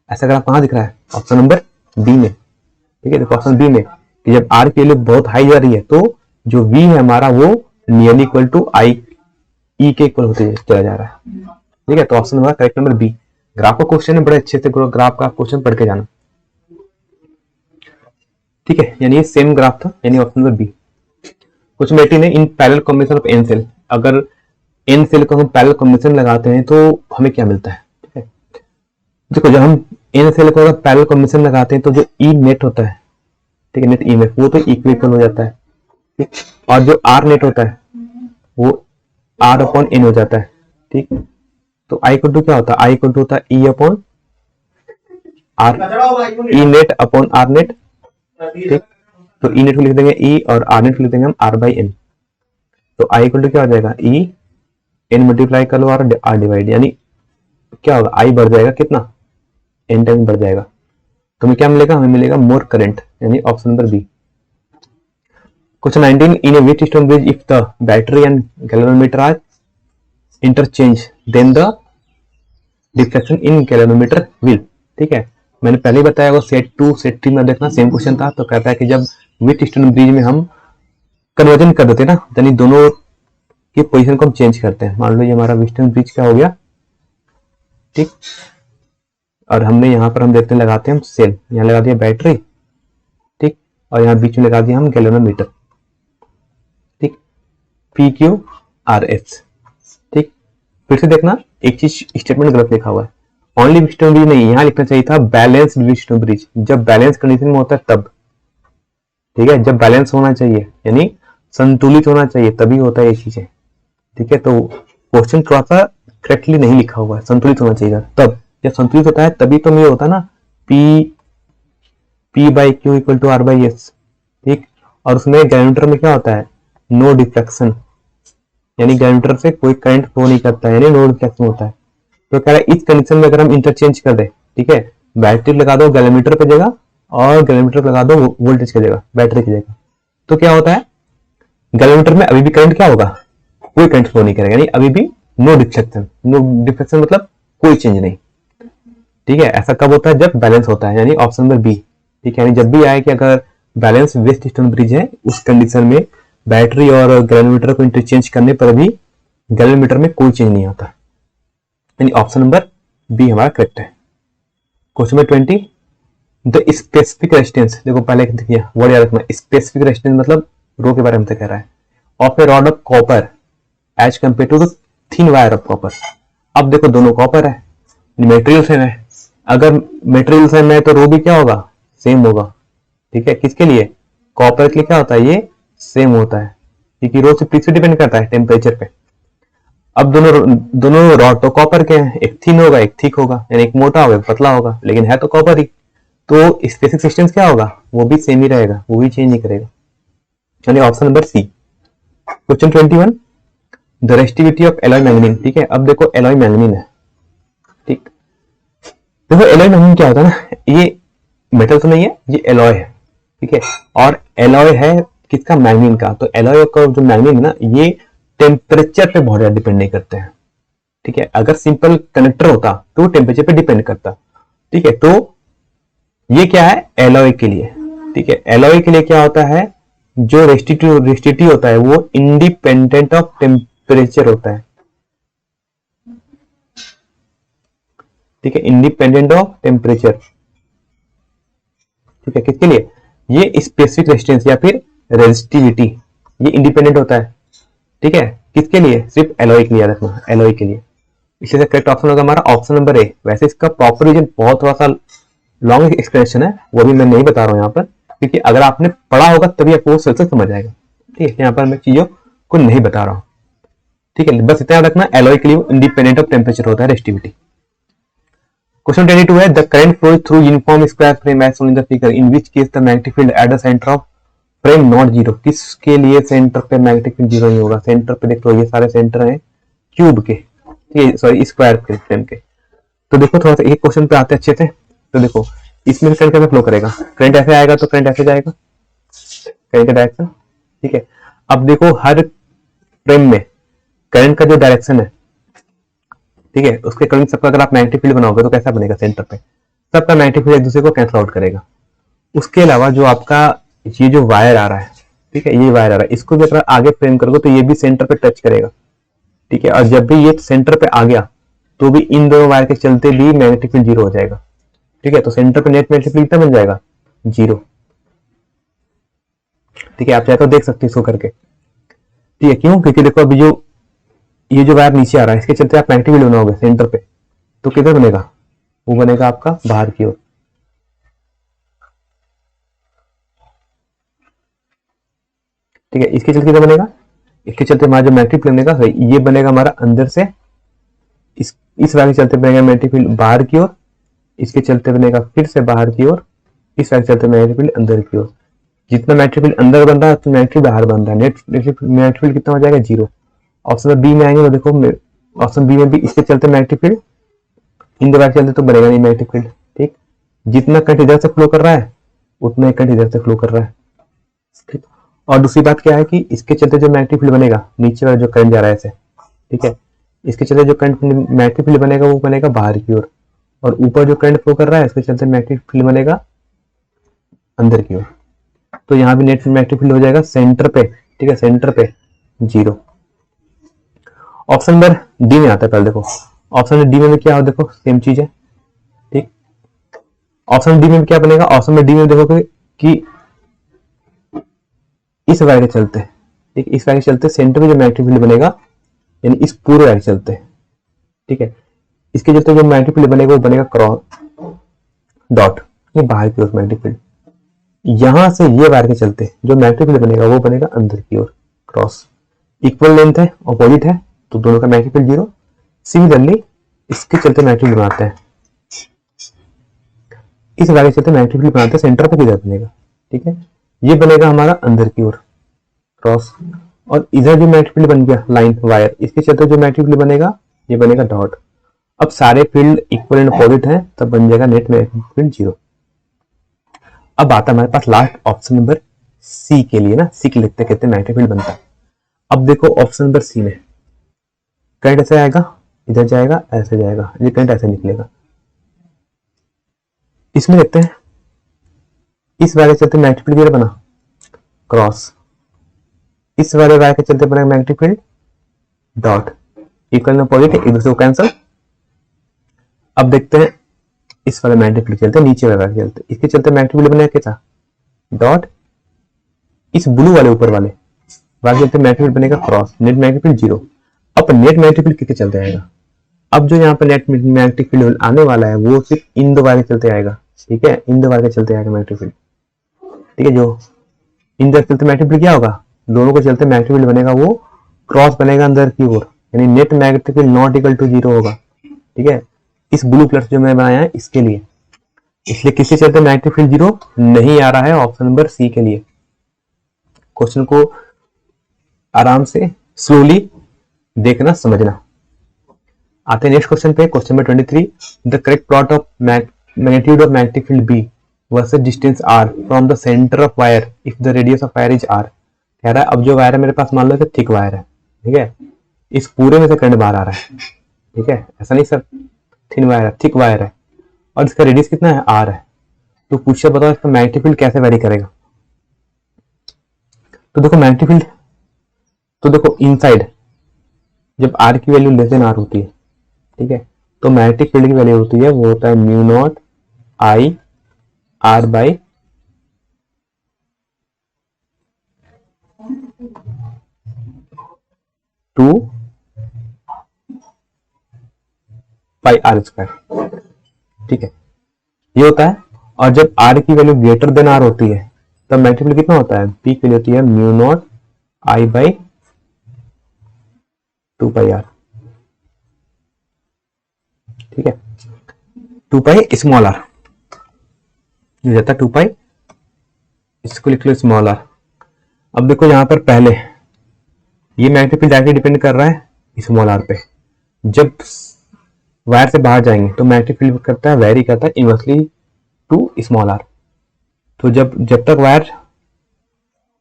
ऐसा ग्राफ कहां दिख रहा है, ऑप्शन नंबर बी में, ठीक है, देखो ऑप्शन बी में कि जब R की वैल्यू बहुत हाई जा रही है तो जो V है हमारा वो नियरली इक्वल टू आई ई के इक्वल होते चला जा रहा है, ठीक है, तो ऑप्शन हमारा करेक्ट नंबर बी। ग्राफ का क्वेश्चन है, बड़े अच्छे से ग्राफ का क्वेश्चन पढ़ के जाना, ठीक है, यानी ये सेम ग्राफ था, यानी ऑप्शन नंबर बी। क्वेश्चन 18 है, in parallel combination of N cell, अगर एन सेल को हम पैरेलल कॉम्बिनेशन लगाते हैं तो हमें क्या मिलता है, ठीक है, देखो जब हम एन सेल को अगर पैरेलल कॉम्बिनेशन लगाते हैं तो जो ई नेट होता है, ठीक है, नेट ई में वो तो इक्वल हो जाता है, ठीक, और जो आर नेट होता है वो आर अपॉन एन हो जाता है, ठीक, तो आई इक्वल टू क्या होता है, आई इक्वल टू होता है E upon R, E net upon R net, ठीक, तो ई नेट को लिख देंगे ई और आर नेट को लिख देंगे हम आर बाई एन, तो आई इक्वल टू क्या हो जाएगा, ई एन मल्टीप्लाई कर लो आर डिवाइड, यानी क्या होगा, आई बढ़ जाएगा कितना, एन टाइम बढ़ जाएगा, तो हमें क्या मिलेगा, हमें मिलेगा मोर करंट, यानी option number B. Question 19, in a Wheatstone bridge if the battery and galvanometer are interchange then the deflection in galvanometer will, ठीक है, मैंने पहले ही बताया वो सेट 2 सेट 3 में देखना सेम क्वेश्चन था, तो कहता है कि जब व्हीटस्टोन ब्रिज में हम कन्वर्जन कर देते ना, यानी दोनों कि पोजीशन को हम चेंज करते हैं। मान लो ये हमारा वेस्टर्न ब्रिज का हो गया, ठीक, और हमने यहाँ पर हम देखते लगाते हैं हम सेल, यहाँ लगा दिया बैटरी, ठीक, और यहाँ बीच में लगा दिया हम गैल्वेनोमीटर, ठीक, PQRS, ठीक। फिर से देखना एक चीज स्टेटमेंट गलत लिखा हुआ है, ओनली वेस्टर्न ब्रिज नहीं, यहाँ लिखना चाहिए था बैलेंस्ड वेस्टर्न ब्रिज, जब बैलेंस कंडीशन में होता है तब, ठीक है, जब बैलेंस होना चाहिए यानी संतुलित होना चाहिए तभी होता है ये चीजें, ठीक है। तो क्वेश्चन थोड़ा सा करेक्टली नहीं लिखा हुआ है, संतुलित होना चाहिए तब, जब संतुलित होता है तभी तो ये होता है ना P/Q इक्वल टू R/S, ठीक। और उसमें गैल्वेनोमीटर में क्या होता है, नो डिफ्लेक्शन, यानी गैल्वेनोमीटर से कोई करंट फ्लो नहीं करता है, यानी नो डिफ्लेक्शन होता है। तो कह रहा है इस कंडीशन में अगर हम इंटरचेंज कर दे, ठीक है, बैटरी लगा दो गैल्वेनोमीटर पे जगह और गैल्वेनोमीटर लगा दो वोल्टेज की जगह, बैटरी की जगह, तो क्या होता है, गैल्वेनोमीटर में अभी भी करंट क्या होगा, कोई करंट फ्लो नहीं करेगा, यानी अभी भी नो डिफ्लेक्शन, नो डिफ्लेक्शन मतलब कोई चेंज नहीं, ठीक है। ऐसा कब होता है, जब बैलेंस होता है, यानी ऑप्शन नंबर बी, ठीक है। यानी जब भी आए कि अगर बैलेंस वेस्ट ईस्टर्न ब्रिज है उस कंडीशन में बैटरी और गैल्वेनोमीटर को इंटरचेंज करने पर भी गैल्वेनोमीटर में कोई चेंज नहीं आता, यानी ऑप्शन नंबर बी हमारा करेक्ट है। Question number 20, the specific resistance, देखो पहले देखिए वर्ड याद रखना, स्पेसिफिक रेजिस्टेंस मतलब रो के बारे में कह रहा है, of a rod of copper as compare to the thin wire of copper. अब देखो दोनों कॉपर है, मेटेरियल सेम है, अगर मेटेरियल सेम है तो रो भी क्या होगा, सेम होगा, ठीक है। किसके लिए, कॉपर के लिए क्या होता है, ये सेम होता है, क्योंकि रो से किससे डिपेंड करता है, टेम्परेचर पे। अब दोनों रॉड तो कॉपर के हैं, एक थिन होगा एक थिक होगा, यानी एक मोटा होगा एक पतला होगा, लेकिन है तो कॉपर ही, तो स्पेसिफिक रेजिस्टेंस क्या होगा, वो भी सेम ही रहेगा, वो भी चेंज नहीं करेगा, यानी option number C. Question 21, the resistivity of alloy manganin, ठीक है। अब देखो एलॉय मैंगनीन है, ठीक, देखो एलॉय मैंगनीन क्या होता है ना, ये मेटल तो नहीं है, ये एलॉय है, ठीक है, और एलॉय है किसका, मैंगनीन का। तो एलॉय का जो मैंगनीन है ना, ये टेम्परेचर पे बहुत ज्यादा डिपेंड नहीं करते हैं, ठीक है। अगर सिंपल कनेक्टर होता तो टेम्परेचर पे डिपेंड करता, ठीक है। तो ये क्या है, एलॉय के लिए, ठीक है। एलॉय के लिए क्या होता है, जो रेजिस्टिविटी होता है वो इंडिपेंडेंट ऑफ टेम्परेचर होता है, ठीक है, इंडिपेंडेंट ऑफ टेम्परेचर, ठीक है। किसके लिए, ये स्पेसिफिक रेजिस्टेंस या फिर रेजिस्टिविटी ये इंडिपेंडेंट होता है, ठीक है। किसके लिए, सिर्फ एलॉय के लिए, याद रखना एलॉय के लिए। इसलिए करेक्ट ऑप्शन होगा हमारा ऑप्शन नंबर ए। वैसे इसका प्रॉपर रीजन बहुत थोड़ा सा लॉन्ग एक्सप्लेनेशन है, वो भी मैं नहीं बता रहा हूँ यहाँ पर, क्योंकि अगर आपने पढ़ा होगा तभी आपको सही से समझ आएगा, ठीक है। यहाँ पर मैं चीजों को नहीं बता रहा हूँ, ठीक है, बस इतना रखना एलॉय के लिए इंडिपेंडेंट ऑफ टेम्परेचर होता है रेजिस्टिविटी। क्वेश्चन 22 है, the current flow through uniform square frame as shown in the figure, in which case the magnetic field at the centre of frame not zero. किसके लिए centre पे magnetic field zero नहीं होगा, centre पे देख लो ये सारे सेंटर हैं क्यूब के, सॉरी स्क्वायर के फ्रेम के। तो देखो थोड़ा सा एक क्वेश्चन पे आते हैं अच्छे से, तो देखो इसमें करंट कैसे फ्लो करेगा, करंट ऐसे आएगा तो करंट ऐसे जाएगा, करंट का डायरेक्शन, ठीक है। अब देखो हर फ्रेम में करंट का जो डायरेक्शन है, ठीक है, उसके अकॉर्डिंग सबका अगर आप मैग्नेटिक फील्ड बनाओगे तो कैसा बनेगा, सेंटर पे सबका मैग्नेटिक फील्ड एक दूसरे को कैंसिल आउट करेगा। उसके अलावा जो आपका ये जो वायर आ रहा है, ठीक है, ये वायर आ रहा है, इसको भी अगर आगे फ्रेम करोगे तो ये भी सेंटर पे टच करेगा, ठीक है। और जब भी ये सेंटर पे आ गया तो भी इन दोनों वायर के चलते भी मैग्नेटिक फील्ड जीरो हो जाएगा, ठीक है। तो सेंटर पे नेट मैग्नेटिक फील्ड कितना बन जाएगा, जीरो, ठीक है। आप चाहे तो देख सकते हैं इसको करके, ठीक है। क्यों, क्योंकि देखो अभी जो ये जो वायर नीचे आ रहा है इसके चलते आप मैग्नेटिक फील्ड बनाओगे सेंटर पे, तो किधर बनेगा, वो बनेगा आपका बाहर की ओर, ठीक है। इसके चलते किधर बनेगा, इसके चलते हमारा जो मैग्नेटिक फील्ड बनेगा ये बनेगा हमारा अंदर से, इस वायर के चलते बनेगा मैग्नेटिक फील्ड बाहर की ओर, इसके चलते बनेगा फिर से बाहर की ओर, इस वायर के चलते मैग्नेटिक फील्ड अंदर की ओर। जितना मैग्नेटिक फील्ड अंदर बन रहा है उतना मैग्नेटिक बाहर बन रहा है, नेट मैग्नेटिक फील्ड कितना हो जाएगा, जीरो। ऑप्शन बी में आएंगे तो देखो ऑप्शन बी में भी इसके चलते मैग्नेटिक फील्ड इन दो वायर के चलते तो बनेगा नहीं मैग्नेटिक फील्ड, ठीक। जितना करंट इधर से फ्लो कर रहा है उतना ही करंट इधर से फ्लो कर रहा है, ठीक। और दूसरी बात क्या है कि इसके चलते जो मैग्नेटिक फील्ड बनेगा नीचे वाला जो करंट जा रहा है ऐसे, ठीक है, इसके चलते जो करंट मैग्नेटिक फील्ड बनेगा वो बनेगा बाहर की ओर, और ऊपर जो करंट फ्लो कर रहा है इसके चलते मैग्नेटिक फील्ड बनेगा अंदर की ओर। तो यहाँ भी नेट मैग्नेटिक फील्ड हो जाएगा सेंटर पे, ठीक है, सेंटर पे जीरो, ऑप्शन नंबर डी में आता है। पहले देखो ऑप्शन डी में क्या हो, देखो सेम चीज है, ठीक। ऑप्शन डी में क्या बनेगा, ऑप्शन में डी में देखोगे कि इस वायर के चलते, ठीक, इस वायर के चलते सेंटर में जो मैग्नेटिक फील्ड बनेगा, यानी इस पूरे वायर के चलते, ठीक है, इसके चलते जो मैग्नेटिक फील्ड बनेगा वो बनेगा क्रॉस डॉट, ये बाहर की ओर मैग्नेटिक फील्ड। यहां से ये वायर के चलते जो मैग्नेटिक फील्ड बनेगा वो बनेगा अंदर की ओर क्रॉस। इक्वल लेंथ है, अपोजिट है, तो दोनों का मैग्नेटिक फील्ड जीरो। सिमिलरली इसके चलते मैग्नेटिक फील्ड बनाते हैं, इस वायर के चलते मैग्नेटिक फील्ड बनाते हैं, सेंटर पर किधर बनेगा, ठीक है, ये बनेगा हमारा अंदर की ओर क्रॉस। और इधर जो मैग्नेटिक फील्ड बन गया लाइन वायर, इसके चलते जो मैग्नेटिक फील्ड बनेगा ये बनेगा डॉट। अब सारे फील्ड इक्वल एंड अपोजिट हैं, तब बन जाएगा नेट मैग्नेटिक फील्ड जीरो। अब आता है हमारे पास लास्ट ऑप्शन नंबर सी के लिए ना, सी के लिखते कहते हैं मैग्नेटिक फील्ड बनता है। अब देखो ऑप्शन नंबर सी में करंट ऐसे आएगा, इधर जाएगा, ऐसे जाएगा, ये करंट ऐसे निकलेगा। इसमें देखते हैं इस वायर के चलते मैग्नेटिक फील्ड किधर बना, क्रॉस। इस वाले वायर के चलते बना magnetic field dot, equal and opposite, एक दूसरे को कैंसिल। अब देखते हैं इस वाले मैग्नेटिक फील्ड चलते नीचे वाले वायर चलते, इसके चलते मैग्नेटिक फील्ड बना कैसा, डॉट। इस ब्लू वाले ऊपर वाले वायर चलते मैग्नेटिक फील्ड बनेगा cross, net magnetic field zero. अब नेट मैग्नेटिक फील्ड कितने चलते आएगा, अब जो यहाँ पर नेट मैग्नेटिक फील्ड आने वाला है वो सिर्फ इन दो वायर के चलते आएगा, ठीक है, इन दो वायर के चलते आएगा मैग्नेटिक फील्ड, ठीक है। जो इन दो चलते मैग्नेटिक फील्ड क्या होगा, दोनों को चलते मैग्नेटिक फील्ड बनेगा वो क्रॉस बनेगा अंदर की ओर, यानी net magnetic field not equal to zero होगा, ठीक है। इस ब्लू प्लस जो मैं बनाया है इसके लिए, इसलिए किसके चलते मैग्नेटिक फील्ड जीरो नहीं आ रहा है, ऑप्शन नंबर सी के लिए। क्वेश्चन को आराम से स्लोली देखना समझना। आते हैं नेक्स्ट क्वेश्चन पे, question number 23, the correct plot of magnitude of magnetic field B versus distance R from the centre of wire if the radius of wire is R. कह रहा है अब जो वायर है मेरे पास मान लो कि थिक वायर है, ठीक है, इस पूरे में से करंट बाहर आ रहा है, ठीक है, ऐसा नहीं सर, थिन वायर है, थिक वायर है, और इसका रेडियस कितना है, आर है। तो पूछे बताओ इसका मैग्नेटिक फील्ड कैसे वेरी करेगा। तो देखो मैग्नेटिक फील्ड, तो देखो इनसाइड जब आर की वैल्यू लेस देन आर होती है, ठीक है, तो मैग्नेटिक फील्ड की वैल्यू होती है वो होता है mu naught I R by two pi R square, ठीक है, ये होता है। और जब आर की वैल्यू ग्रेटर देन आर होती है तब मैग्नेटिक फील्ड कितना होता है, पी की वैल्यू होती है mu naught I by two pi R, ठीक है, टू पाई स्मॉल आर जो जाता है टू पाई, इसको लिख लो स्मॉल आर। अब देखो यहां पर पहले ये मैग्नेटिक फील्ड डायरेक्टली डिपेंड कर रहा है स्मॉल आर पे, जब वायर से बाहर जाएंगे तो मैग्नेटिक फील्ड करता है वेरी करता है इनवर्सली टू स्मॉल आर। तो जब तक वायर,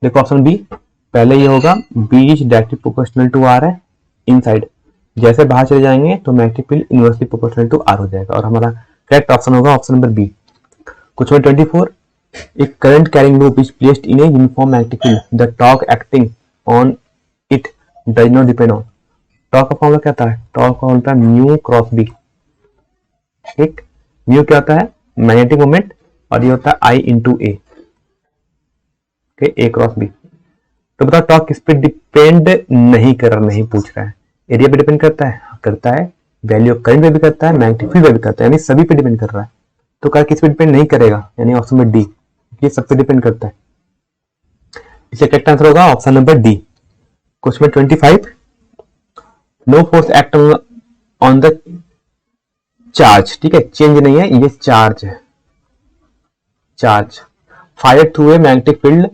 देखो ऑप्शन बी, पहले ये होगा B is directly proportional to R है इनसाइड, जैसे बाहर चले जाएंगे तो magnetic field inversely proportional to R हो जाएगा, और हमारा करेक्ट ऑप्शन होगा ऑप्शन नंबर बी। क्वेश्चन 24, एक current carrying loop is placed in a uniform magnetic field, the torque acting on it does not depend on. Torque का formula क्या होता है, टॉर्क का होता है म्यू क्रॉस बी, ठीक, म्यू क्या होता है मैग्नेटिक मोमेंट, और ये होता है I into A, A cross B. तो बताओ टॉर्क किस पे डिपेंड नहीं कर रहा, नहीं पूछ रहा है, एरिया पे डिपेंड करता है, करता है, वैल्यू ऑफ करंट पे भी करता है, मैग्नेटिक फील्ड पे भी करता है, यानी सभी पे डिपेंड कर रहा है। तो क्या किस पे डिपेंड नहीं करेगा, यानी ऑप्शन नंबर डी, ये सब पे डिपेंड करता है, इसलिए करेक्ट आंसर होगा option number D. Question 25, no force act on the charge, ठीक है, चेंज नहीं है, ये चार्ज है, charge fire through a magnetic field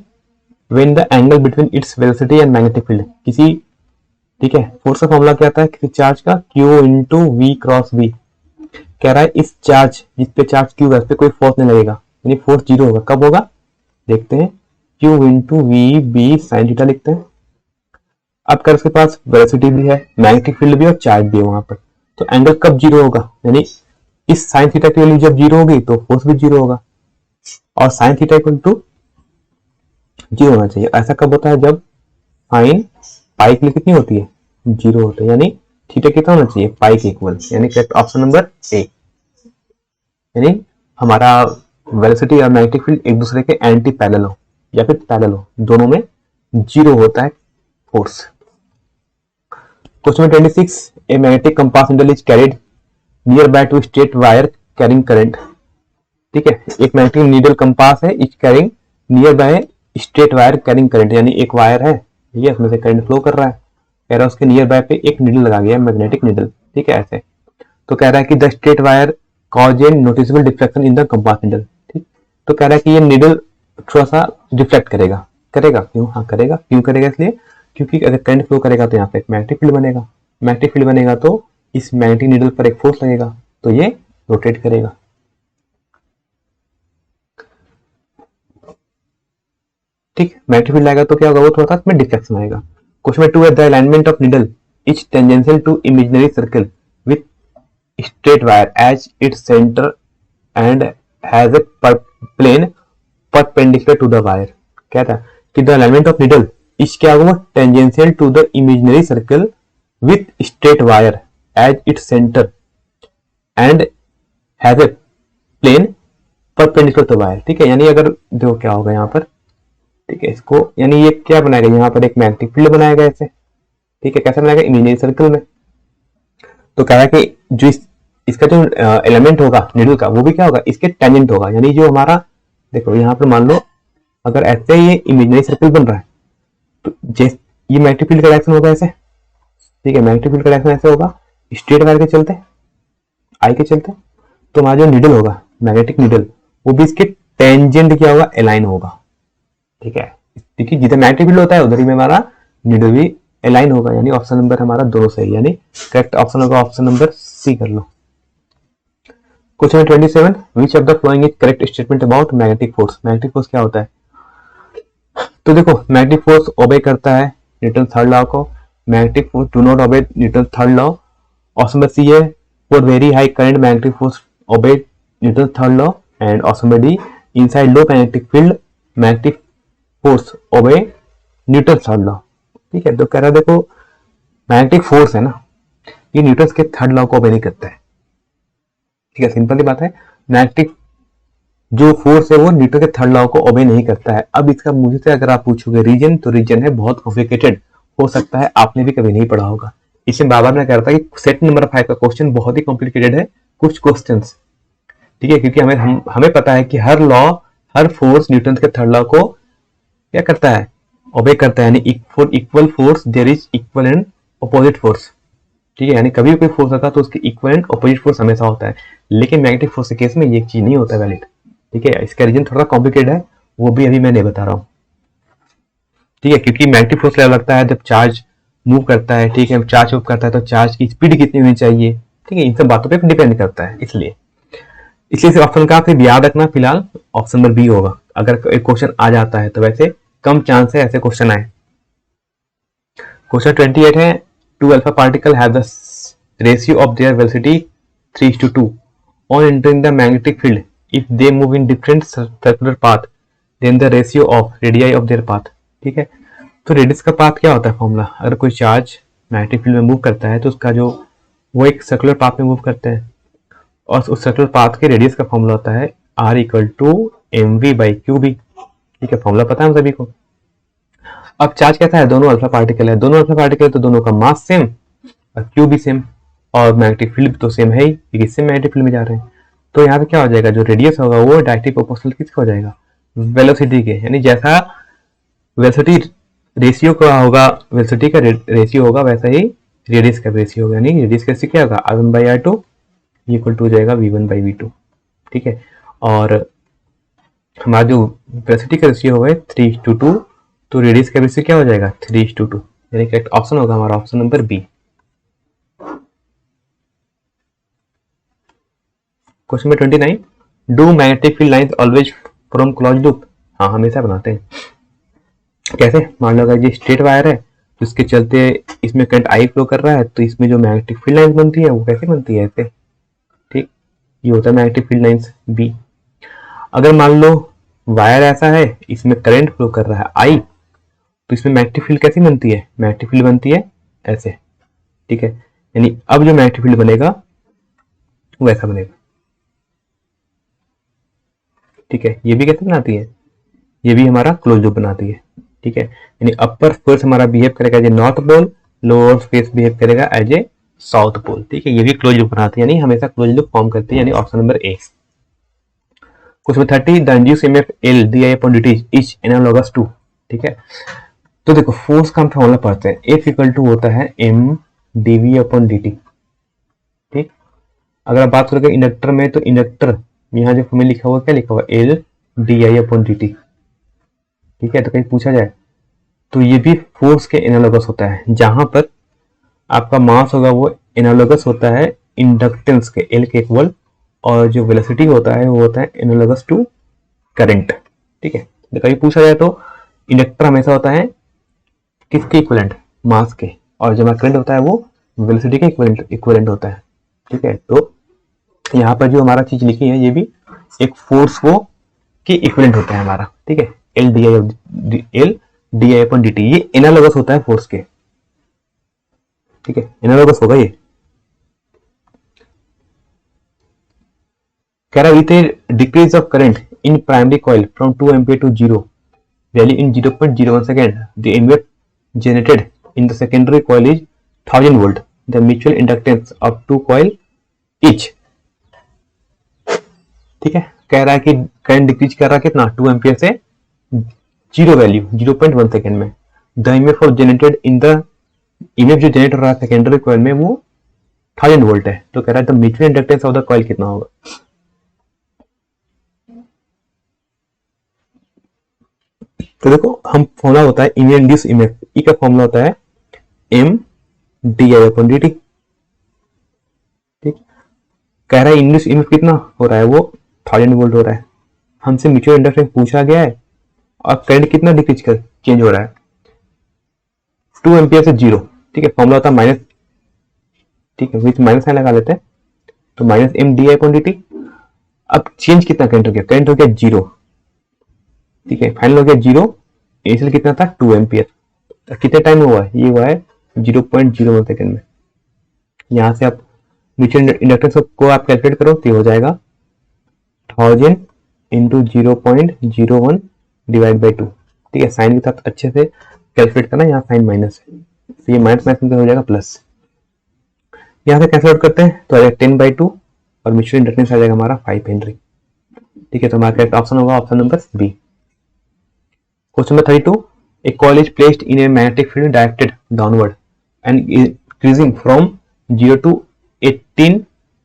when the angle between its velocity and magnetic field. किसी, ठीक है, फोर्स का फॉर्मूला क्या आता है किसी चार्ज का, Q into V cross B. कह रहा है इस चार्ज जिस पे चार्ज Q है उस पे कोई फोर्स नहीं लगेगा, यानी फोर्स जीरो होगा। कब होगा देखते हैं, Q into V B sine theta लिखते हैं। अब कर उसके पास वेलोसिटी भी है, मैग्नेटिक फील्ड भी और चार्ज भी है वहां पर, तो एंगल कब जीरो होगा, यानी इस साइन थीटा की वैल्यू जब जीरो होगी तो फोर्स भी जीरो होगा, और sine theta equal to zero होना चाहिए। ऐसा कब होता है, जब साइन पाई के लिए कितनी होती है, जीरो होता है, यानी थीटा कितना होना चाहिए, पाई के इक्वल, यानी करेक्ट ऑप्शन नंबर ए। यानी हमारा वेलोसिटी और मैग्नेटिक फील्ड एक दूसरे के एंटी पैरेलल हो या फिर पैरेलल हो, दोनों में जीरो होता है force. Question 26, a magnetic compass needle is carried near by two straight wire carrying current. ठीक है, एक मैग्नेटिक नीडल कंपास है, is carrying near by straight wire carrying current, यानी एक वायर है, ठीक है, उसमें से करंट फ्लो कर रहा है, कह रहा है उसके नियर बाय पे एक नीडल लगा गया मैग्नेटिक नीडल। ठीक है, ऐसे तो कह रहा है कि the straight wire cause A noticeable deflection in the compass needle. ठीक, तो कह रहा है कि ये नीडल थोड़ा सा डिफ्लेक्ट करेगा, करेगा क्यों, हाँ करेगा, क्यों करेगा, इसलिए क्योंकि अगर करंट फ्लो करेगा तो यहाँ पे एक मैग्नेटिक फील्ड बनेगा, मैग्नेटिक फील्ड बनेगा तो इस मैग्नेटिक नीडल पर एक फोर्स लगेगा, तो ये रोटेट करेगा। ठीक, मैग्नेटिक फील्ड आएगा तो क्या होगा, वो थोड़ा सा इसमें डिफ्लेक्शन आएगा। क्वेश्चन 2 है the alignment of needle is tangential to imaginary circle with straight wire as its centre and has a plane perpendicular to the wire. कहता है कि the alignment of needle is क्या होगा, tangential to the imaginary circle with straight wire as its centre and has a plane perpendicular to wire. ठीक है, यानी अगर देखो क्या होगा यहाँ पर, ठीक है, इसको यानी ये क्या बनाएगा, यहाँ पर एक मैग्नेटिक फील्ड बनाएगा ऐसे। ठीक है, कैसे बनाएगा, इमेजिनरी सर्कल में। तो कह रहा है कि जो इसका जो एलिमेंट होगा नीडल का, वो भी क्या होगा, इसके टेंजेंट होगा, यानी जो हमारा देखो यहाँ पर मान लो अगर ऐसे ये इमेजिनरी सर्कल बन रहा है तो जैसे ये मैग्नेटिक फील्ड का डायरेक्शन होगा ऐसे। ठीक है, मैग्नेटिक फील्ड का डायरेक्शन ऐसे होगा स्ट्रेट वायर के चलते, आई के चलते, तो हमारा जो नीडल होगा मैग्नेटिक नीडल वो भी इसके टेंजेंट क्या होगा, अलाइन होगा। ठीक है, क्योंकि जिधर मैग्नेटिक फील्ड होता है उधर ही में हमारा नीडल भी अलाइन होगा, यानी ऑप्शन नंबर हमारा दोनों सही, यानी करेक्ट ऑप्शन होगा ऑप्शन नंबर सी कर लो। Question 27, which of the flowing is correct statement about magnetic force. Magnetic force क्या होता है, तो देखो मैग्नेटिक फोर्स ओबे करता है न्यूटन थर्ड लॉ को, magnetic force do not obey Newton third law. Option number C है for very high current magnetic force obey Newton third law, and option number D inside low magnetic field magnetic force obey Newton third law. ठीक है, तो कह रहा देखो magnetic force है ना, ये न्यूटन के थर्ड लॉ को ओबे नहीं करता है। ठीक है, सिंपल सी बात है, मैग्नेटिक जो फोर्स है वो न्यूटन के थर्ड लॉ को ओबे नहीं करता है। अब इसका मुझे से अगर आप पूछोगे रीजन, तो रीजन है बहुत कॉम्प्लिकेटेड, हो सकता है आपने भी कभी नहीं पढ़ा होगा। इसमें बाबर ने कहा था कि सेट नंबर 5 का क्वेश्चन बहुत ही कॉम्प्लिकेटेड है कुछ क्वेश्चंस। ठीक है, क्योंकि हमें पता है कि हर लॉ, हर फोर्स न्यूटन के थर्ड लॉ को क्या करता है, ओबे करता है, यानी for equal force there is equal and opposite force. ठीक है, यानी कभी भी कोई फोर्स आता है तो उसके इक्वल एंड अपोजिट फोर्स हमेशा होता है, लेकिन मैग्नेटिक फोर्स के केस में ये चीज नहीं होता वैलिड। ठीक है, इसका रीजन थोड़ा कॉम्प्लिकेटेड है, वो भी अभी मैं नहीं बता रहा हूँ। ठीक है, क्योंकि मैग्नेटिक फोर्स क्या लगता है जब चार्ज मूव करता है, ठीक है, चार्ज मूव करता है तो चार्ज की स्पीड कितनी होनी चाहिए, ठीक है, इन सब बातों पे डिपेंड करता है। इसलिए ऑप्शन का फिर याद रखना, फिलहाल ऑप्शन नंबर बी होगा अगर एक क्वेश्चन आ जाता है, तो वैसे कम चांस है ऐसे क्वेश्चन आए। क्वेश्चन 28 है two alpha particle have the ratio of their velocity 3:2 on entering the magnetic field if they move in different circular path then the ratio of radii of their path। ठीक है, तो radius का path क्या होता है formula, अगर कोई charge magnetic field में मूव करता है तो उसका जो वो एक सर्कुलर पाथ में मूव करते हैं, और उस सर्कुलर पाथ के रेडियस का फॉर्मूला होता है r इक्वल टू mv/qb। ठीक है, फॉर्मूला पता है हम सभी को। अब चार्ज कैसा है, दोनों अल्फा पार्टिकल है, दोनों अल्फा पार्टिकल तो दोनों का मास सेम और क्यू भी सेम, और मैग्नेटिक फील्ड तो सेम है ही क्योंकि इससे मैग्नेटिक फील्ड में जा रहे हैं। तो यहाँ पे क्या हो जाएगा, जो रेडियस होगा वो डायरेक्टली प्रोपोर्शनल किसका हो जाएगा, वेलोसिटी के, यानी जैसा वेलोसिटी रेशियो का होगा, वेलोसिटी का रेशियो होगा वैसा ही रेडियस का रेशियो होगा, यानी रेडियस का रेशियो क्या होगा r1/r2 इक्वल टू हो जाएगा v1/v2। ठीक है, और हमारा जो वेलोसिटी का रेशियो होगा 3:2, तो रेडियस का रेशियो क्या हो जाएगा 3:2, यानी करेक्ट ऑप्शन होगा हमारा option number B. Question number 29, do magnetic field lines always from close loop. हाँ, हमेशा बनाते हैं। कैसे, मान लो अगर ये स्ट्रेट वायर है तो इसके चलते इसमें करंट आई फ्लो कर रहा है, तो इसमें जो मैग्नेटिक फील्ड लाइंस बनती है वो कैसे बनती है, ऐसे। ठीक, ये होता है मैग्नेटिक फील्ड लाइंस बी। अगर मान लो वायर ऐसा है, इसमें करंट फ्लो कर रहा है आई, तो इसमें मैग्नेटिक फील्ड कैसी बनती है, मैग्नेटिक फील्ड बनती है ऐसे। ठीक है, यानी अब जो मैग्नेटिक फील्ड बनेगा वो ऐसा बनेगा, ठीक है। ये भी कैसे बनाती है, ये भी हमारा क्लोज लूप बनाती है, ठीक है। यानी अपर फोर्स हमारा बिहेव करेगा as a north pole, lower face behave करेगा एज ए साउथ पोल, ठीक है। ये भी क्लोज लूप बनाती है, यानी हमेशा क्लोज लूप फॉर्म करती है, यानी option number A. Question 30, the induce EMF L D I upon dt is analogous to, ठीक है। तो देखो फोर्स का हम फॉर्मूला पढ़ते हैं, एफ इक्वल टू होता है एम डीवी अपॉन dt, ठीक। अगर आप बात करोगे इंडक्टर में, तो इंडक्टर यहाँ जो फॉर्मूला लिखा हुआ क्या लिखा हुआ, L D I upon dt, ठीक है। तो कहीं पूछा जाए तो ये भी फोर्स के एनालॉगस होता है, जहां पर आपका मास होगा वो एनालॉगस होता है इंडक्टेंस के एल के इक्वल, और जो वेलोसिटी होता है वो होता है एनालॉगस टू करंट, ठीक है। तो कहीं पूछा जाए तो इंडक्टर हमेशा होता है किसके इक्विवेलेंट, मास के, और जो करंट होता है वो वेलोसिटी के इक्विवेलेंट होता है, ठीक है। तो यहाँ पर जो हमारा चीज लिखी है ये भी एक फोर्स को के इक्विवेलेंट होता है हमारा, ठीक है। L D I upon D T, ये एनालॉगस होता है फोर्स के, ठीक है, एनालॉगस होगा ये। कह रहा with a decrease of current in primary coil from 2 ampere to 0 value in 0.01 second, the EMF generated in the secondary coil is 1000 volt. The mutual inductance of two coil each, ठीक है। कह रहा है कि करंट डिक्रीज कर रहा है कितना, 2 एम्पियर से 0 वैल्यू 0.1 सेकेंड में। The EMF generated in the EMF जो जनरेट हो रहा है सेकेंडरी कॉइल में वो 1000 वोल्ट है। तो कह रहा है the mutual inductance of the coil कितना होगा। तो देखो हम फॉर्मूला होता है इंड्यूस ईएमएफ, ई का फॉर्मूला होता है M D I upon D T, ठीक। कह रहा है इंड्यूस ईएमएफ कितना हो रहा है, वो 1000 वोल्ट हो रहा है। हमसे म्यूचुअल इंडक्टेंस पूछा गया है और करंट कितना डिक्रीज कर चेंज हो रहा है, 2 एम्पियर से 0, ठीक है। फॉर्मूला होता है माइनस, ठीक है, विथ माइनस साइन लगा लेते हैं, तो minus M D I upon D T. अब चेंज कितना करंट हो गया, करंट हो गया 0, ठीक है, फाइनल हो गया 0। इनिशियल कितना था 2 एम्पियर, कितने टाइम में हुआ है, ये हुआ है 0.01 सेकेंड में। यहां से आप म्यूचुअल इंडक्टेंस को आप कैलकुलेट करो तो हो जाएगा 1000 इंटू 0.01 डिवाइड बाई 2, ठीक है। साइन के साथ अच्छे से कैलकुलेट करना, यहाँ साइन माइनस है तो ये माइनस माइनस हो जाएगा प्लस। यहाँ से कैलकुलेट करते हैं तो आ जाएगा 10/2 और म्यूचुअल इंडक्टेंस आ जाएगा हमारा 5 हेनरी, ठीक है। तो हमारा करेक्ट ऑप्शन होगा option number B. Question number 32. A coil is placed in a magnetic field directed downward and increasing from 0 to 18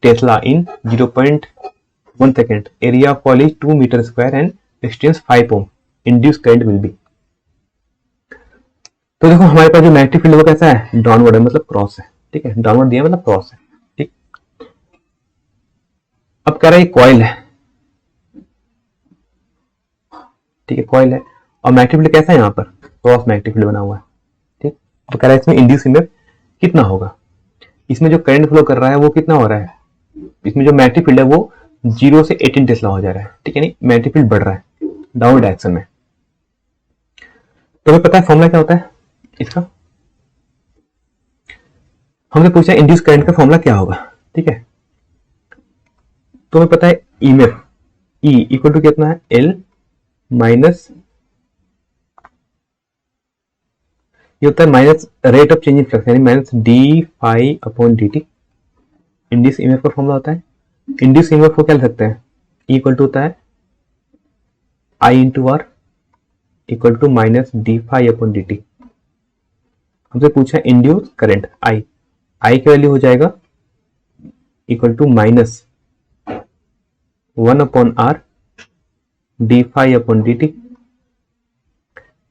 Tesla in 0.1 second. Area of coil is 2 meter square and resistance 5 ohm. Induced current will be. तो देखो हमारे पास जो magnetic field वो कैसा है, downward है, मतलब cross है, ठीक है। डाउनवर्ड दिया मतलब क्रॉस है, ठीक। अब कह रहा है कॉइल है, ठीक है, कॉइल है और मैग्नेटिक फील्ड कैसा है, यहाँ पर क्रॉस मैग्नेटिक फील्ड बना हुआ है, ठीक। तो कह रहा है इसमें इंड्यूस ईएमएफ कितना होगा, इसमें जो करंट फ्लो कर रहा है वो कितना हो रहा है, इसमें जो मैग्नेटिक फील्ड है वो 0 से 18 टेस्ला हो जा रहा है, ठीक है। नहीं मैग्नेटिक फील्ड बढ़ रहा है डाउनवर्ड डायरेक्शन में। तो हमें पता है फॉर्मूला क्या होता है इसका, हमने पूछा इंड्यूस करंट का फॉर्मूला क्या होगा, ठीक है। तो हमें पता है ईएमएफ ई इक्वल टू कितना है, एल माइनस, ये होता है minus rate of change in flux, यानी minus d phi upon D t. Induce EMF का फॉर्मूला होता है, इंड्यूस ईएमएफ को क्या लिख सकते हैं, इक्वल टू होता है I into R equal to minus d phi upon D t. हमसे पूछा इंड्यूस करंट आई, आई की वैल्यू हो जाएगा equal to minus 1 upon R D phi upon D T.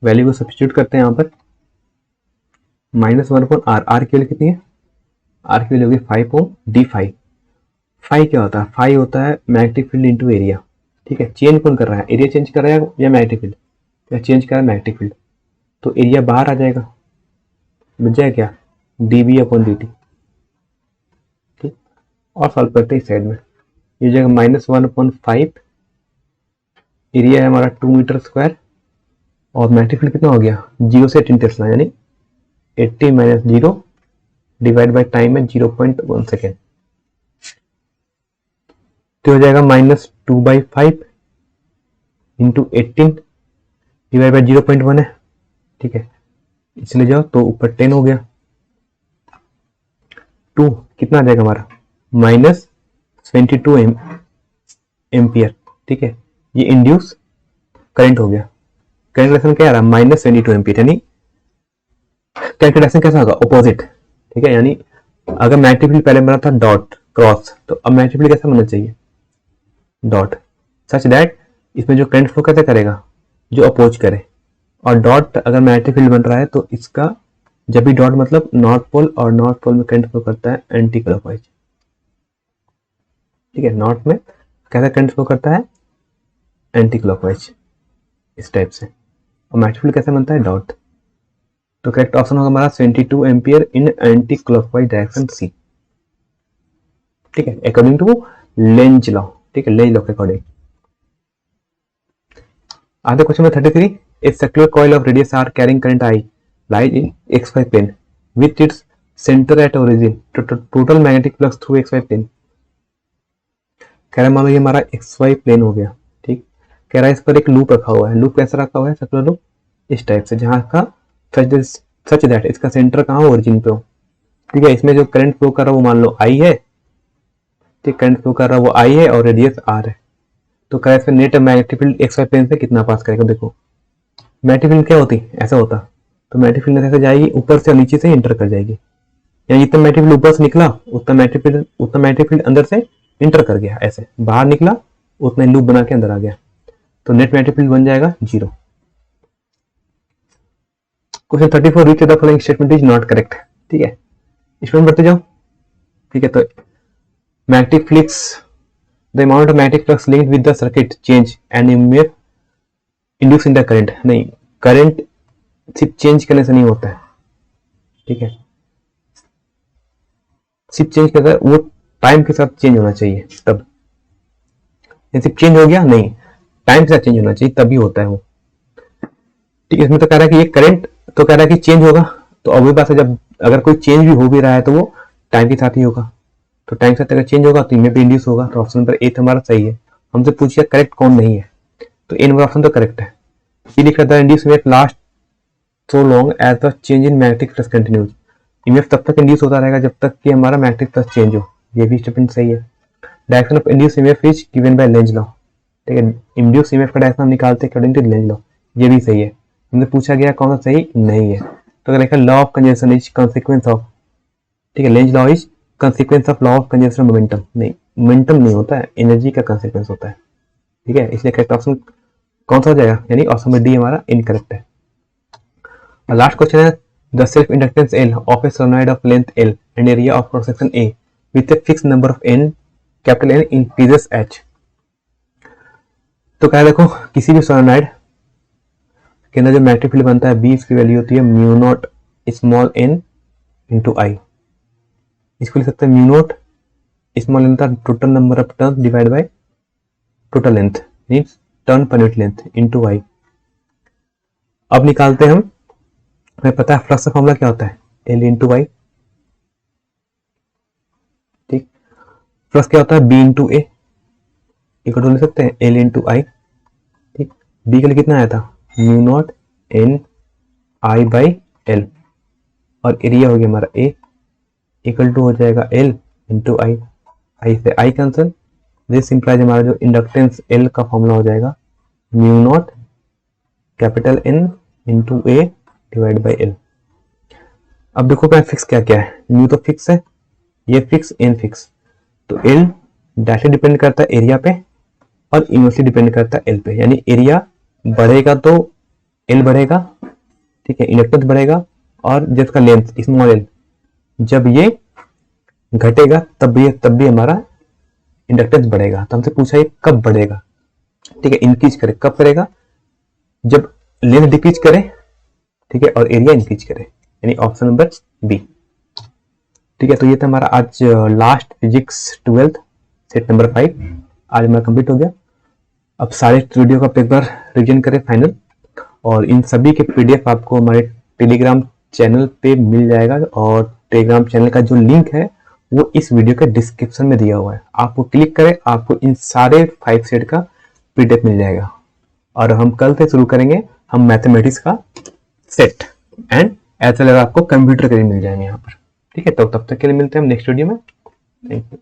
Value को सब्स्टिट्यूट करते हैं यहाँ पर, -1 अपॉन आर, आर की वैल्यू कितनी है, आर की वैल्यू होगी 5 ओम डी फाई। फाई क्या होता है, फाई होता है मैग्नेटिक फील्ड इंटू एरिया, ठीक है। चेंज कौन कर रहा है, एरिया चेंज कर रहा है या मैग्नेटिक फील्ड, या चेंज कर रहा है मैग्नेटिक फील्ड, तो एरिया बाहर आ जाएगा, बच जाएगा क्या, D B upon D T, ठीक। और सॉल्व करते हैं इस साइड में, ये जाएगा -1 अपॉन 5, एरिया है हमारा 2 मीटर स्क्वायर, और मैग्नेटिक फील्ड कितना हो गया 0 से 18 टेस्ला, यानी 80 - 0 डिवाइड बाई टाइम है 0.1 सेकेंड, तो हो जाएगा -2/5 इंटू 18 डिवाइड बाई 0.1 है, ठीक है, इसलिए जाओ तो ऊपर 10 हो गया। 2 कितना आ जाएगा हमारा -22 एम्पियर, ठीक है, ये इंड्यूस करंट हो गया। करंट डायरेक्शन क्या आ रहा है -22 एम्पियर, यानी करंट डायरेक्शन कैसा होगा ऑपोजिट, ठीक है, यानी अगर मैग्नेटिक फील्ड पहले बना था डॉट क्रॉस, तो अब मैग्नेटिक फील्ड कैसा बनना चाहिए डॉट, सच दैट इसमें जो करंट फ्लो कैसे करेगा जो अपोज करे, और डॉट अगर मैग्नेटिक फील्ड बन रहा है तो इसका जब भी डॉट मतलब नॉर्थ पोल, और नॉर्थ पोल में करंट फ्लो करता है एंटी क्लॉकवाइज, ठीक है, नॉर्थ में कैसा करंट फ्लो करता है एंटी क्लॉकवाइज इस टाइप से, और मैग्नेटिक फील्ड कैसे बनता है डॉट। तो करेक्ट ऑप्शन होगा हमारा 22 ampere in anticlockwise direction C, ठीक है, अकॉर्डिंग टू लेंज लॉ, ठीक है, लेंज लॉ के अकॉर्डिंग। आगे question number 33, a circular coil of radius r carrying current I lies in xy plane with its center at origin to total magnetic flux through xy plane। कह रहा मान लो ये हमारा xy plane हो गया, ठीक, कह रहा है इस पर एक लूप रखा हुआ है, लूप कैसा रखा हुआ है सर्कुलर लूप इस टाइप से, जहां का सच दैट इसका सेंटर कहाँ ओरिजिन पे हो, ठीक है, इसमें जो करंट फ्लो कर रहा है वो मान लो I है, ठीक, करंट फ्लो कर रहा है वो I है और रेडियस r है, तो कह रहा है इसका net magnetic field xy plane से कितना पास करेगा। देखो मैग्नेटिक फील्ड क्या होती ऐसा होता, तो मैग्नेटिक फील्ड कैसे जाएगी ऊपर से और नीचे से इंटर कर जाएगी, यानी जितना मैग्नेटिक फील्ड ऊपर से निकला उतना मैग्नेटिक फील्ड अंदर से इंटर कर गया, ऐसे बाहर निकला उतना लूप बना के अंदर आ गया, तो नेट मैग्नेटिक फील्ड बन जाएगा 0। Question 34, which of the following statement is not correct, ठीक है, इसमें बढ़ते जाओ, ठीक है, तो magnetic flux the amount of magnetic flux linked with the circuit change and EMF induce in the current, नहीं, करंट सिर्फ चेंज करने से नहीं होता है, ठीक है, सिर्फ चेंज करता है वो टाइम के साथ चेंज होना चाहिए, तब सिर्फ चेंज हो गया नहीं, टाइम के साथ चेंज होना चाहिए तभी होता है वो, ठीक है। इसमें तो कह रहा है कि ये करंट तो कह रहा है कि चेंज होगा, तो अभी बात है जब अगर कोई चेंज भी हो भी रहा है तो वो टाइम के साथ ही होगा, तो टाइम के साथ अगर चेंज होगा तो इनमें भी इंड्यूस होगा, तो ऑप्शन नंबर 8 हमारा सही है। हमसे पूछिए करेक्ट कौन नहीं है, तो ए नंबर ऑप्शन तो करेक्ट है। ये लिख रहा था induce EMF last so long as the change in magnetic flux continues, EMF तब तक इंड्यूस होता रहेगा जब तक कि हमारा मैग्नेटिक फ्लक्स चेंज हो, ये भी स्टेटमेंट सही है। Direction of induce EMF is given by Lenz law, ठीक है, इंड्यूस इमेफ का डायरेक्शन हम निकालते हैं अकॉर्डिंग टू लेंज लॉ, ये भी सही है। हमने पूछा गया कौन सा सही नहीं है, तो अगर देखा law of conservation is consequence of, ठीक है, Lenz law is consequence of law of conservation momentum, नहीं मोमेंटम नहीं होता है, एनर्जी का कॉन्सिक्वेंस होता है, ठीक है, इसलिए करेक्ट ऑप्शन कौन सा हो जाएगा, यानी ऑप्शन में डी हमारा इनकरेक्ट है। और लास्ट क्वेश्चन है the self inductance L of A solenoid of length L and area of cross section A with a fix number of N capital N increases H। तो क्या देखो किसी भी सोलेनॉइड के अंदर जो मैग्नेटिक फील्ड बनता है B, इसकी वैल्यू होती है mu naught small n into I, इसको लिख सकते हैं म्यू नॉट स्मॉल n था total number of turn divide by total length means turn per unit length into I. अब निकालते हैं हम, हमें पता है फ्लक्स का फॉर्मूला क्या होता है L इंटू वाई, ठीक, फ्लक्स क्या होता है B into A, equal to लिख सकते हैं L इंटू आई, ठीक, B के लिए कितना आया था mu naught n I by L, और एरिया हो गया हमारा A इक्वल टू हो जाएगा L इंटू आई, आई से आई कैंसिल, दिस इंप्लाइज हमारा जो इंडक्टेंस L का फॉर्मूला हो जाएगा mu naught capital N into A divide by L। अब देखो क्या फिक्स क्या क्या है, म्यू तो फिक्स है, ये फिक्स N फिक्स, तो L डायरेक्टली डिपेंड करता है एरिया पे और इनवर्सली डिपेंड करता है L पे, यानी एरिया बढ़ेगा तो L बढ़ेगा, ठीक है, इंडक्टेंस बढ़ेगा, और जब इसका लेंथ स्मॉल l जब ये घटेगा तब भी हमारा इंडक्टेंस बढ़ेगा। तो हमसे पूछा ये कब बढ़ेगा, ठीक है, इंक्रीज करे, कब करेगा जब लेंथ डिक्रीज करे, ठीक है, और एरिया इंक्रीज करे, यानी ऑप्शन नंबर बी, ठीक है। तो ये था हमारा आज last physics 12th set number 5 आज हमारा कंप्लीट हो गया। अब सारे वीडियो का एक बार रिवीजन करें फाइनल, और इन सभी के पीडीएफ आपको हमारे टेलीग्राम चैनल पे मिल जाएगा, और टेलीग्राम चैनल का जो लिंक है वो इस वीडियो के डिस्क्रिप्शन में दिया हुआ है, आपको क्लिक करें, आपको इन सारे 5 सेट का पीडीएफ मिल जाएगा। और हम कल से शुरू करेंगे हम मैथमेटिक्स का सेट एंड ऐसा लगा आपको कंप्यूटर के लिए मिल जाएंगे यहाँ पर। ठीक है, तो तब तक के लिए मिलते हैं हम नेक्स्ट वीडियो में। Thank you.